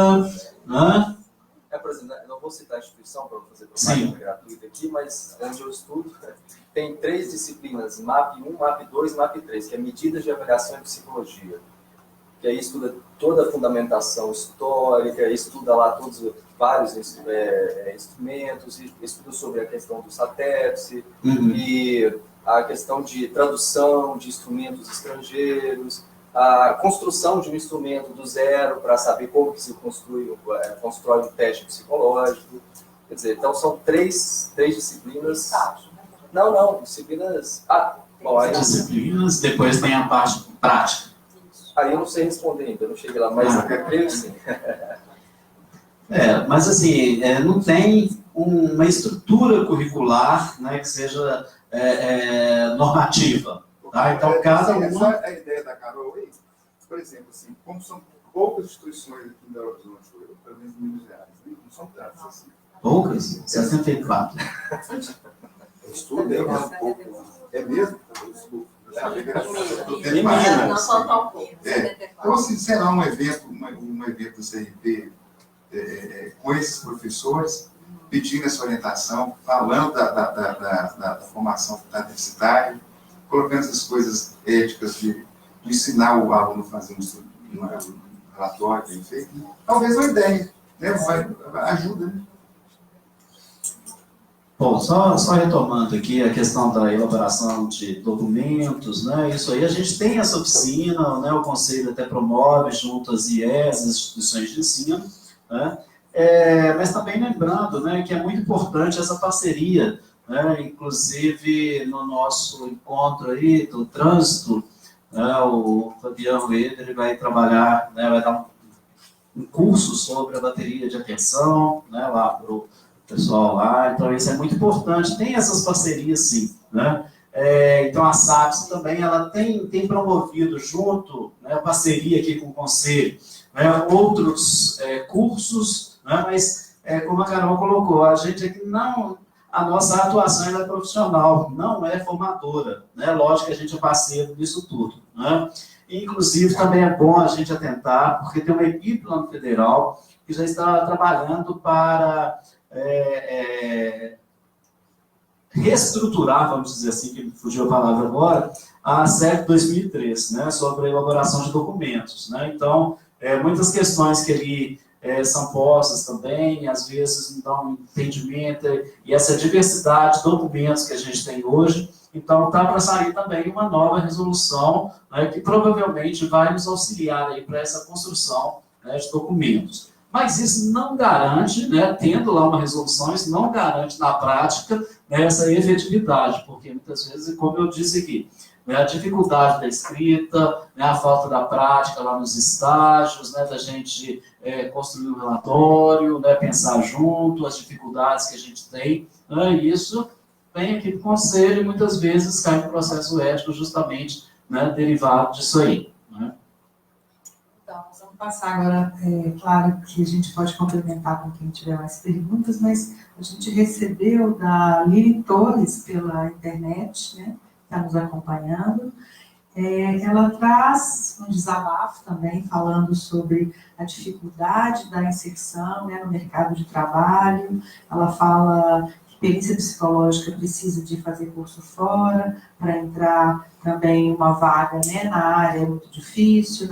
né? Por exemplo, eu não vou citar a instituição para fazer propaganda gratuita aqui, mas onde eu estudo, tem 3 disciplinas, MAP 1, MAP 2 e MAP 3, que é medidas de avaliação em psicologia, que aí estuda toda a fundamentação histórica, estuda lá todos vários instrumentos, estuda sobre a questão do SATEPS, e a questão de tradução de instrumentos estrangeiros, a construção de um instrumento do zero para saber como que se constrói o teste psicológico. Quer dizer, então são três disciplinas. Não, disciplinas. Disciplinas, depois tem a parte prática. Aí eu não sei responder ainda, eu não cheguei lá, mas eu creio que sim. Mas assim, não tem uma estrutura curricular, né, que seja normativa. Tá? Então, cada uma... Essa é a ideia da Carol aí. Por exemplo, assim, como são poucas instituições aqui em Belo Horizonte, pelo menos em Minas Gerais, não são tantas assim. Poucas? 64. Estudo é mesmo? Desculpa. Não são tão poucos. Então, assim, será um evento do CRP com esses professores, pedindo essa orientação, falando da formação universitária, colocando essas coisas éticas de ensinar o aluno a fazer um relatório bem feito. Talvez uma ideia, né? Ajuda, né? Bom, só retomando aqui a questão da elaboração de documentos, né? Isso aí a gente tem essa oficina, né? O Conselho até promove junto às IES, as instituições de ensino, né? Mas também lembrando, né, que é muito importante essa parceria, né? Inclusive no nosso encontro aí do trânsito, né, o Fabiano ele vai trabalhar, né, vai dar um curso sobre a bateria de atenção, né, lá para o pessoal lá, então isso é muito importante, tem essas parcerias sim, né? Então a SAPS também ela tem promovido junto, né, parceria aqui com o Conselho, né, outros cursos, né, mas como a Carol colocou, a gente aqui não, a nossa atuação é profissional, não é formadora, né? Lógico que a gente é parceiro nisso tudo, né? Inclusive também é bom a gente atentar, porque tem uma equipe lá no Federal que já está trabalhando para reestruturar, vamos dizer assim, que me fugiu a palavra agora, a SEP 2003, né, sobre a elaboração de documentos, né? Então, muitas questões que ali são postas também, às vezes não dão entendimento, e essa diversidade de documentos que a gente tem hoje, então está para sair também uma nova resolução, né, que provavelmente vai nos auxiliar aí para essa construção, né, de documentos. Mas isso não garante, né, tendo lá uma resolução, isso não garante na prática, né, essa efetividade, porque muitas vezes, como eu disse aqui, né, a dificuldade da escrita, né, a falta da prática lá nos estágios, né, da gente construir um relatório, né, pensar junto, as dificuldades que a gente tem, né, e isso vem aqui para o Conselho e muitas vezes cai no processo ético justamente, né, derivado disso aí. Né. Vou passar agora, claro que a gente pode complementar com quem tiver mais perguntas, mas a gente recebeu da Lili Torres pela internet, né, está nos acompanhando. Ela traz um desabafo também, falando sobre a dificuldade da inserção, né, no mercado de trabalho. Ela fala que perícia psicológica precisa de fazer curso fora, para entrar também uma vaga, né, na área é muito difícil,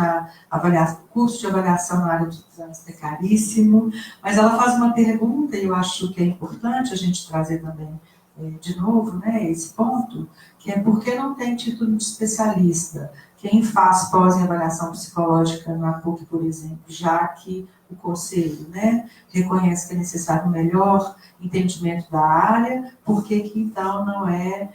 curso de avaliação na área de trânsito é caríssimo. Mas ela faz uma pergunta, e eu acho que é importante a gente trazer também de novo, né, esse ponto, que é por que não tem título de especialista? Quem faz pós em avaliação psicológica na PUC, por exemplo, já que o Conselho, né, reconhece que é necessário um melhor entendimento da área, por que então não é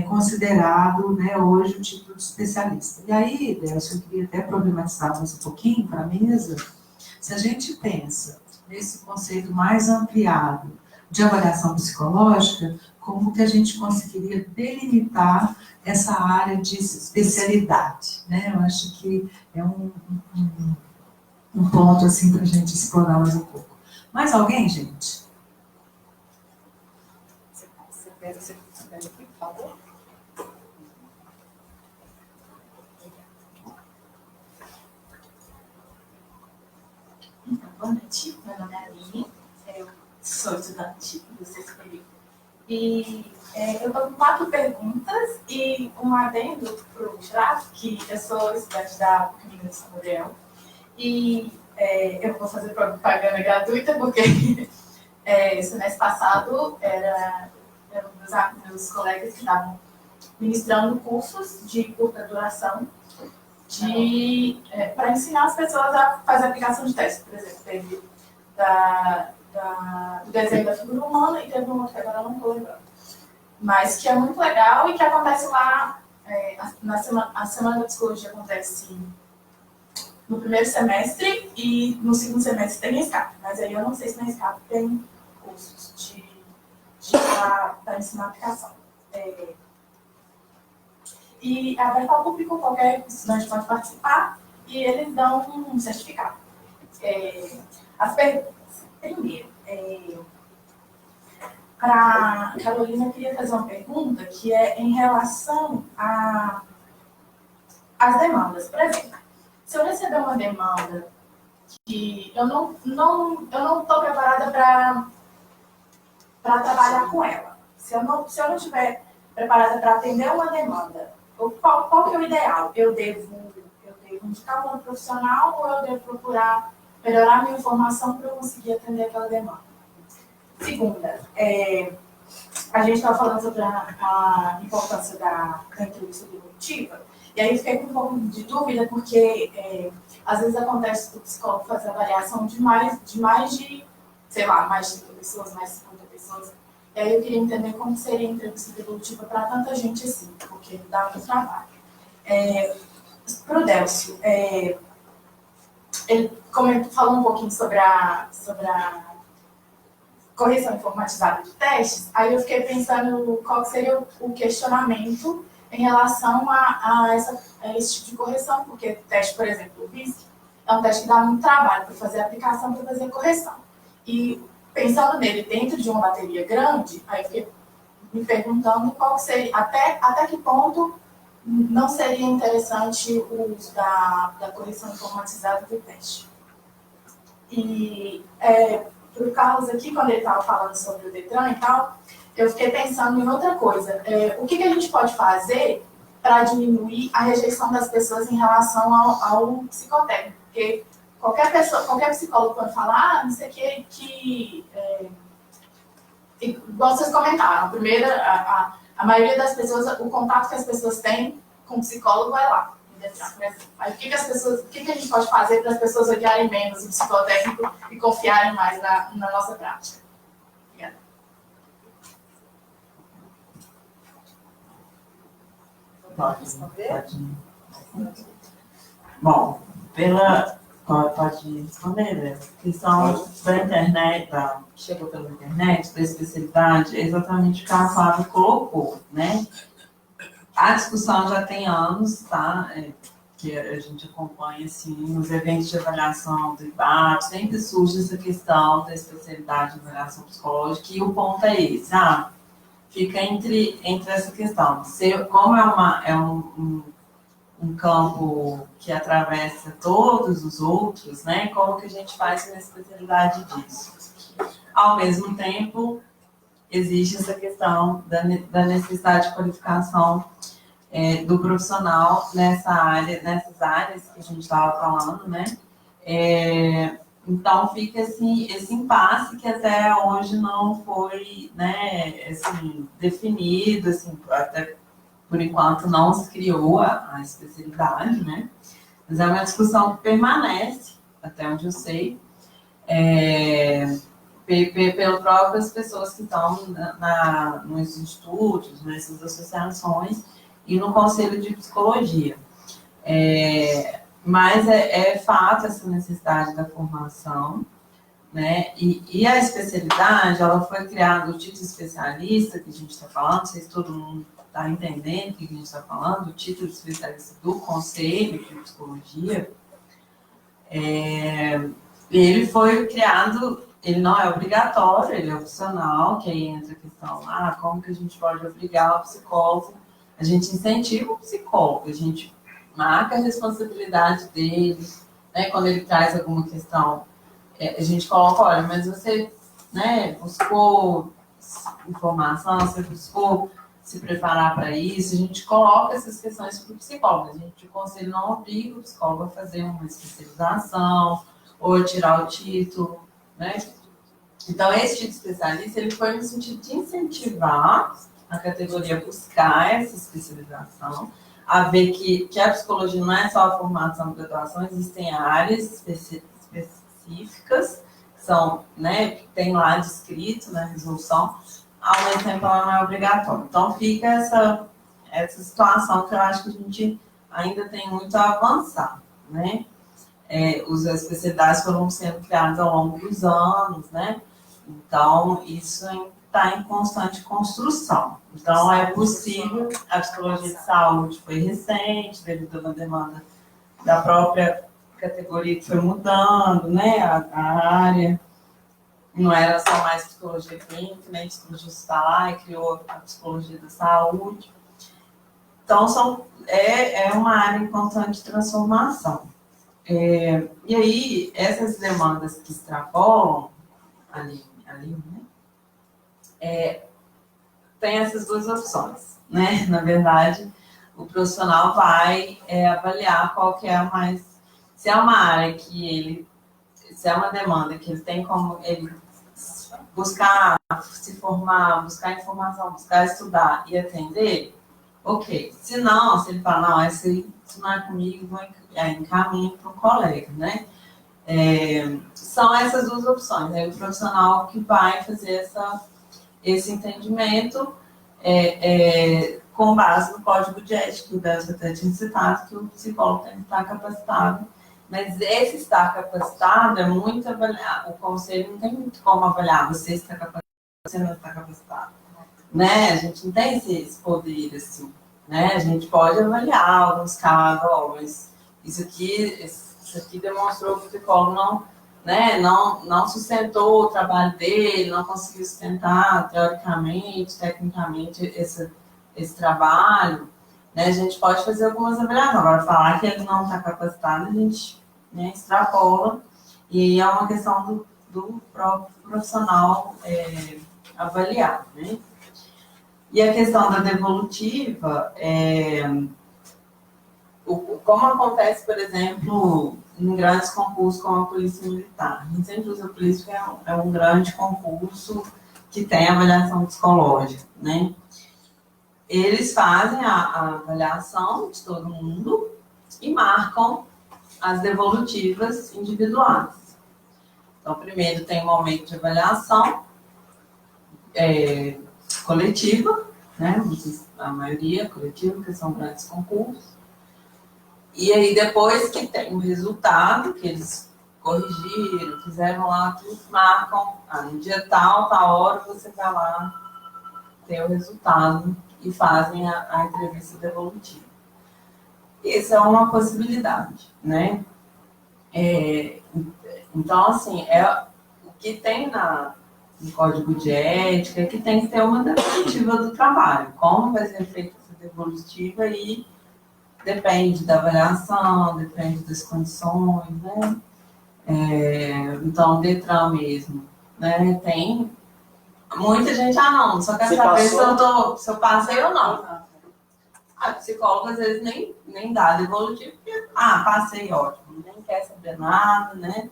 considerado, né, hoje o título de especialista? E aí, Delcio, eu queria até problematizar mais um pouquinho para a mesa, se a gente pensa nesse conceito mais ampliado de avaliação psicológica, como que a gente conseguiria delimitar essa área de especialidade, né? Eu acho que é um ponto assim para a gente explorar mais um pouco. Mais alguém, gente? Você pede aqui, por favor. Então, boa noite, meu nome é Aline, eu sou estudante do CSPB. E eu estou com 4 perguntas e um adendo para o Jaf, que eu sou estudante da PUC Minas de São Gabriel. E eu vou fazer propaganda gratuita, porque semestre passado eram meus colegas que estavam ministrando cursos de curta duração para ensinar as pessoas a fazer aplicação de teste. Por exemplo, teve do desenho da figura humana e teve um outro que agora eu não estou lembrando. Mas que é muito legal e que acontece lá, a Semana da Psicologia acontece no primeiro semestre e no segundo semestre tem escape. Mas aí eu não sei se na escape tem cursos para ensinar a aplicação. E é aberto ao público, qualquer estudante pode participar e eles dão um certificado. As perguntas. Primeiro, para a Carolina, eu queria fazer uma pergunta que é em relação às demandas. Por exemplo, se eu receber uma demanda que eu não estou preparada para trabalhar com ela, se eu não estiver preparada para atender uma demanda, qual que é o ideal? Eu devo indicar um profissional ou eu devo procurar melhorar minha informação para eu conseguir atender aquela demanda? Segunda, a gente estava falando sobre a importância da entrevista devolutiva, e aí eu fiquei com um pouco de dúvida, porque às vezes acontece do psicólogo fazer avaliação de mais de, sei lá, mais de 30 pessoas, mais de 50 pessoas. E aí eu queria entender como seria a entrevista devolutiva para tanta gente assim, porque dá muito trabalho. Para o Delcio, ele falou um pouquinho sobre a correção informatizada de testes, aí eu fiquei pensando qual seria o questionamento em relação a esse tipo de correção, porque o teste, por exemplo, o BISC, é um teste que dá muito trabalho para fazer a aplicação, para fazer a correção. E pensando nele dentro de uma bateria grande, aí eu fiquei me perguntando qual seria, até que ponto não seria interessante o uso da correção informatizada do teste. E para o Carlos aqui, quando ele estava falando sobre o Detran e tal, eu fiquei pensando em outra coisa. O que a gente pode fazer para diminuir a rejeição das pessoas em relação ao psicotécnico? Porque qualquer psicólogo quando fala, não sei o que igual vocês comentaram, a maioria das pessoas, o contato que as pessoas têm com o psicólogo é lá. Aí, o que a gente pode fazer para as pessoas odiarem menos o psicotécnico e confiarem mais na nossa prática? Obrigada. Pode responder? Bom, pode responder, né? A questão da internet, que chegou pela internet, da especialidade, é exatamente o que a Flávia colocou, né? A discussão já tem anos, tá? que a gente acompanha, assim, nos eventos de avaliação do IBAP, sempre surge essa questão da especialidade de avaliação psicológica, e o ponto é esse, fica entre essa questão. Como é um campo que atravessa todos os outros, né, como que a gente faz uma especialidade disso? Ao mesmo tempo, existe essa questão da necessidade de qualificação do profissional nessas áreas que a gente estava falando, né? Então, fica assim, esse impasse que até hoje não foi, né, assim, definido, assim, até por enquanto não se criou a especialidade, né? Mas é uma discussão que permanece, até onde eu sei, pelas próprias pessoas que estão nos institutos, nessas associações e no Conselho de Psicologia. Mas é fato essa necessidade da formação, né? E a especialidade, ela foi criada, o título especialista que a gente está falando, não sei se todo mundo está entendendo o que a gente está falando, o título de especialista do Conselho de Psicologia, ele foi criado, ele não é obrigatório, ele é opcional, que aí entra a questão, como que a gente pode obrigar o psicólogo? A gente incentiva o psicólogo, a gente marca a responsabilidade dele, né, quando ele traz alguma questão, a gente coloca, olha, mas você, né, buscou informação, você buscou se preparar para isso, a gente coloca essas questões para o psicólogo, o conselho não obriga o psicólogo a fazer uma especialização ou a tirar o título, né? Então, esse título especialista, ele foi no sentido de incentivar a categoria a buscar essa especialização, a ver que a psicologia não é só a formação e graduação, existem áreas específicas, que são, né, que tem lá descrito na resolução, ao mesmo tempo ela não é obrigatória. Então fica essa situação que eu acho que a gente ainda tem muito a avançar, né? As especialidades foram sendo criadas ao longo dos anos, né? Então isso está em constante construção. Então é possível, a psicologia de saúde foi recente, devido a uma demanda da própria categoria que foi mudando, né? A área. Não era só mais psicologia clínica, nem psicologia hospitalar, e criou a psicologia da saúde. Então, é uma área em constante transformação. E aí, essas demandas que extrapolam ali, né, tem essas duas opções, né? Na verdade, o profissional vai avaliar qual que é a mais... Se é uma área que se é uma demanda que ele tem como ele buscar se formar, buscar informação, buscar estudar e atender, ok. Se não, se ele fala, não, isso não é comigo, vou encaminhar para um colega, né? São essas duas opções. É o profissional que vai fazer esse entendimento com base no código de ética, que o Delcio até tinha citado, que o psicólogo tem que estar capacitado. Mas esse estar capacitado é muito avaliado. O conselho não tem muito como avaliar. Você está capacitado, você não está capacitado. Né? A gente não tem esse poder, assim. Né? A gente pode avaliar alguns casos, mas isso aqui demonstrou que o psicólogo não sustentou o trabalho dele, não conseguiu sustentar, teoricamente, tecnicamente, esse trabalho. Né? A gente pode fazer algumas avaliações. Agora, falar que ele não está capacitado, a gente, né, extrapola, e aí é uma questão do próprio profissional avaliar. Né? E a questão da devolutiva, como acontece, por exemplo, em grandes concursos como a Polícia Militar. A gente sempre usa a polícia porque é um grande concurso que tem avaliação psicológica, né? Eles fazem a avaliação de todo mundo e marcam as devolutivas individuais. Então, primeiro tem um momento de avaliação coletiva, né? A maioria coletiva, porque são grandes concursos. E aí, depois que tem o resultado, que eles corrigiram, fizeram lá, tudo, marcam, no dia tal hora, você vai lá ter o resultado e fazem a entrevista devolutiva. Isso é uma possibilidade, né? Então, assim, o que tem no Código de Ética é que tem que ter uma devolutiva do trabalho. Como vai ser feita essa devolutiva aí depende da avaliação, depende das condições, né? Então, o Detran mesmo, né? Tem muita gente, não, só quer Você saber passou? se eu passei ou não. A psicóloga, às vezes, nem dá devolutivo, porque, passei, ótimo, nem quer saber nada, né?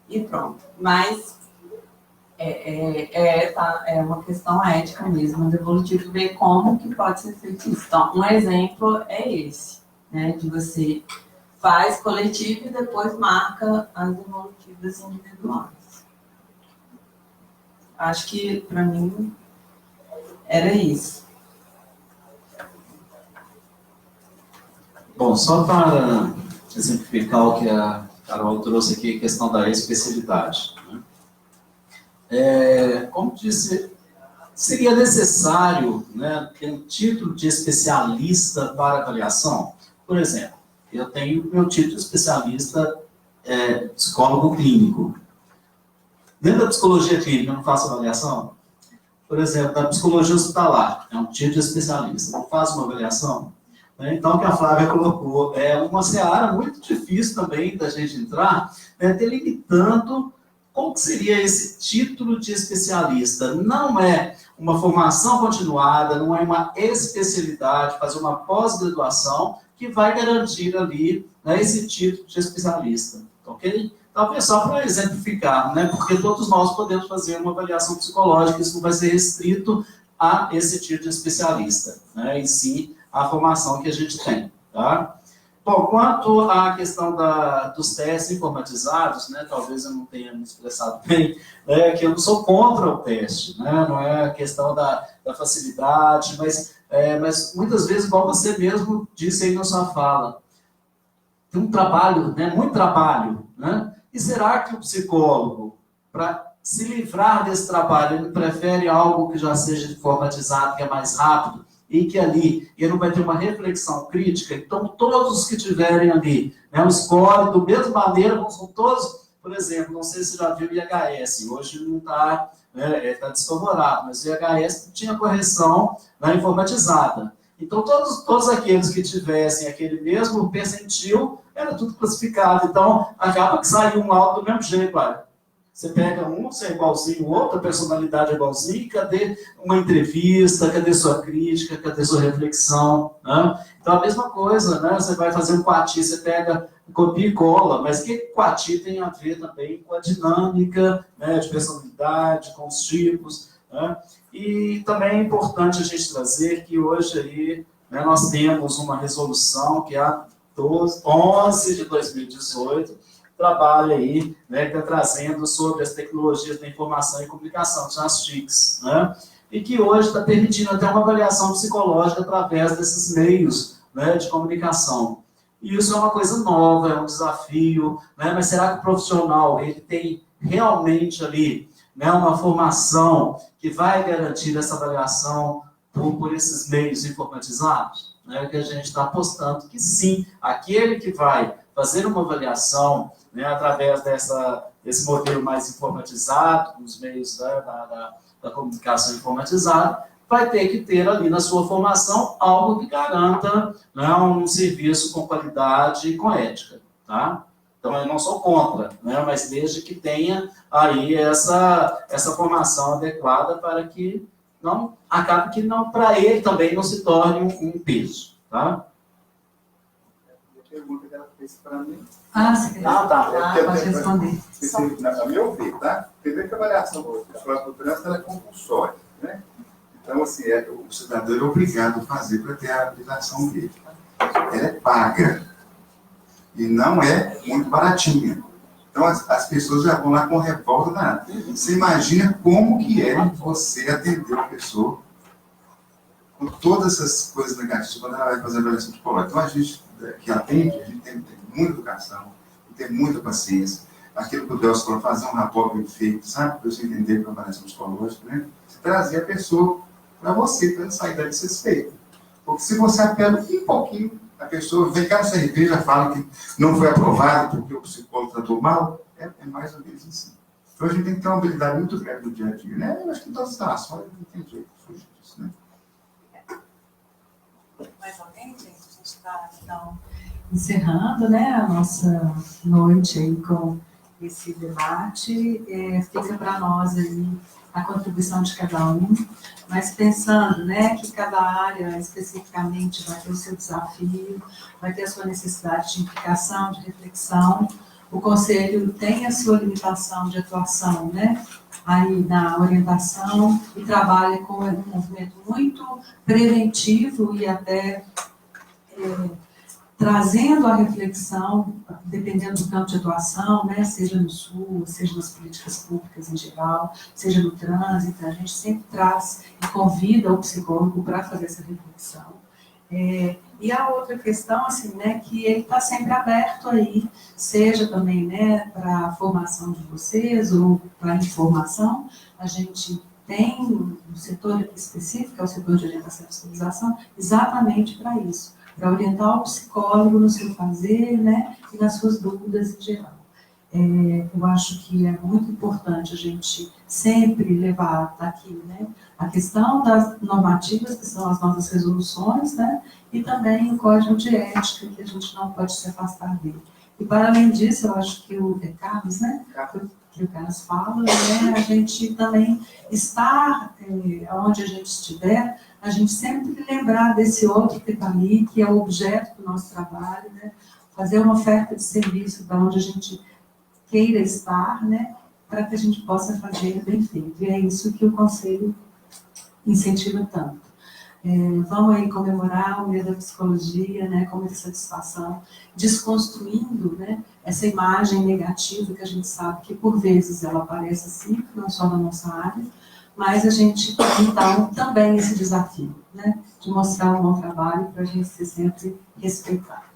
E pronto. Mas é uma questão ética mesmo, o devolutivo ver como que pode ser feito isso. Então, um exemplo é esse, né? De você faz coletivo e depois marca as devolutivas individuais. Acho que, para mim, era isso. Bom, só para exemplificar o que a Carol trouxe aqui, a questão da especialidade, né? Como disse, seria necessário, né, ter um título de especialista para avaliação? Por exemplo, eu tenho meu título de especialista psicólogo clínico. Dentro da psicologia clínica, eu não faço avaliação? Por exemplo, da psicologia hospitalar, é um título de especialista, não faço uma avaliação? Então, o que a Flávia colocou é uma seara muito difícil também da gente entrar, delimitando qual que seria esse título de especialista. Não é uma formação continuada, não é uma especialidade, fazer uma pós-graduação que vai garantir ali, né, esse título de especialista, ok? Talvez só para exemplificar, né, porque todos nós podemos fazer uma avaliação psicológica, isso não vai ser restrito a esse título de especialista, né, e sim a formação que a gente tem, tá? Bom, quanto à questão dos testes informatizados, né, talvez eu não tenha me expressado bem, que eu não sou contra o teste, né, não é a questão da facilidade, mas muitas vezes, igual você mesmo disse aí na sua fala, tem um trabalho, né, muito trabalho, né, e será que o psicólogo, para se livrar desse trabalho, ele prefere algo que já seja informatizado, que é mais rápido, e que ali ele não vai ter uma reflexão crítica? Então, todos que tiverem ali, né, um score, do mesma maneira, vão todos, por exemplo, não sei se você já viu o IHS, hoje não está, está desfavorável, mas o IHS tinha correção, né, informatizada. Então, todos aqueles que tivessem aquele mesmo percentil, era tudo classificado. Então, acaba que saiu um alto do mesmo jeito, olha. Você pega um, você é igualzinho o outro, a personalidade é igualzinha, cadê uma entrevista, cadê sua crítica, cadê sua reflexão? Né? Então, a mesma coisa, né? Você vai fazer um Quati, você pega, copia e cola, mas o que Quati tem a ver também com a dinâmica, né, de personalidade, com os tipos, né? E também é importante a gente trazer que hoje aí, né, nós temos uma resolução que é a 11 de 2018, trabalha aí, né, que está trazendo sobre as tecnologias da informação e comunicação, que são as TICs, né, e que hoje está permitindo até uma avaliação psicológica através desses meios, né, de comunicação. E isso é uma coisa nova, é um desafio, né, mas será que o profissional ele tem realmente ali, né, uma formação que vai garantir essa avaliação por esses meios informatizados? Né, que a gente está apostando que sim, aquele que vai fazer uma avaliação, né, através desse modelo mais informatizado, nos meios, né, da comunicação informatizada, vai ter que ter ali na sua formação algo que garanta, né, um serviço com qualidade e com ética, tá? Então, eu não sou contra, né, mas desde que tenha aí essa formação adequada para que não acabe que não, para ele também não se torne um peso, tá? Pergunta que ela fez para mim. Você quer? Pode responder. A meu ver, tá? Primeiro que a avaliação do trânsito ela é compulsória, né? Então, assim, o cidadão é obrigado a fazer para ter a habilitação dele. Ela é paga. E não é muito baratinha. Então, as pessoas já vão lá com revolta danada. Você imagina como que é você atender a pessoa com todas essas coisas negativas quando ela vai fazer a avaliação psicológica. Então, a gente que atende, a gente tem que ter muita educação, tem que ter muita paciência. Aquilo que o Deus falou, fazer um rapport bem feito, sabe? Para você entender com a avaliação psicológica, né? Você trazer a pessoa para você, para ela sair dali satisfeita. Porque se você apela um pouquinho, A pessoa vem cá no CRP, já fala que não foi aprovado porque o psicólogo tratou mal. É mais ou menos assim. Então a gente tem que ter uma habilidade muito grande no dia a dia, né? Eu acho que em todas as relações não tem jeito de fugir disso, né? Mais alguém, gente? A gente está, então, encerrando, né, a nossa noite aí com esse debate. Fica para nós aí a contribuição de cada um, mas pensando, né, que cada área especificamente vai ter o seu desafio, vai ter a sua necessidade de implicação, de reflexão. O Conselho tem a sua limitação de atuação, né, aí na orientação, e trabalha com um movimento muito preventivo e até trazendo a reflexão, dependendo do campo de atuação, né, seja no SUS, seja nas políticas públicas em geral, seja no trânsito, a gente sempre traz e convida o psicólogo para fazer essa reflexão. E a outra questão, assim, né, que ele está sempre aberto aí, seja também, né, para a formação de vocês ou para a informação. A gente tem um setor específico, que é o setor de orientação e fiscalização, exatamente para isso, para orientar o psicólogo no seu fazer, né, e nas suas dúvidas em geral. Eu acho que é muito importante a gente sempre levar daqui, né, a questão das normativas, que são as nossas resoluções, né, e também o código de ética, que a gente não pode se afastar dele. E, para além disso, eu acho que o Carlos, né, que o Carlos fala, né, a gente também estar onde a gente estiver, a gente sempre lembrar desse outro que está ali, que é o objeto do nosso trabalho, né, fazer uma oferta de serviço para onde a gente queira estar, né, para que a gente possa fazer bem feito. E é isso que o Conselho incentiva tanto. Vamos aí comemorar o mês da psicologia, né, com muita satisfação, desconstruindo, né, essa imagem negativa que a gente sabe que por vezes ela aparece assim, não só na nossa área, mas a gente tem, então, também esse desafio, né, de mostrar um bom trabalho para a gente ser sempre respeitado.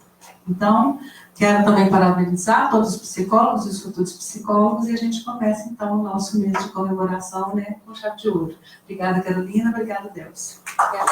Então, quero também parabenizar todos os psicólogos e os futuros psicólogos, e a gente começa, então, o nosso mês de comemoração, né, com chave de ouro. Obrigada, Carolina. Obrigada, Delcio. Obrigada.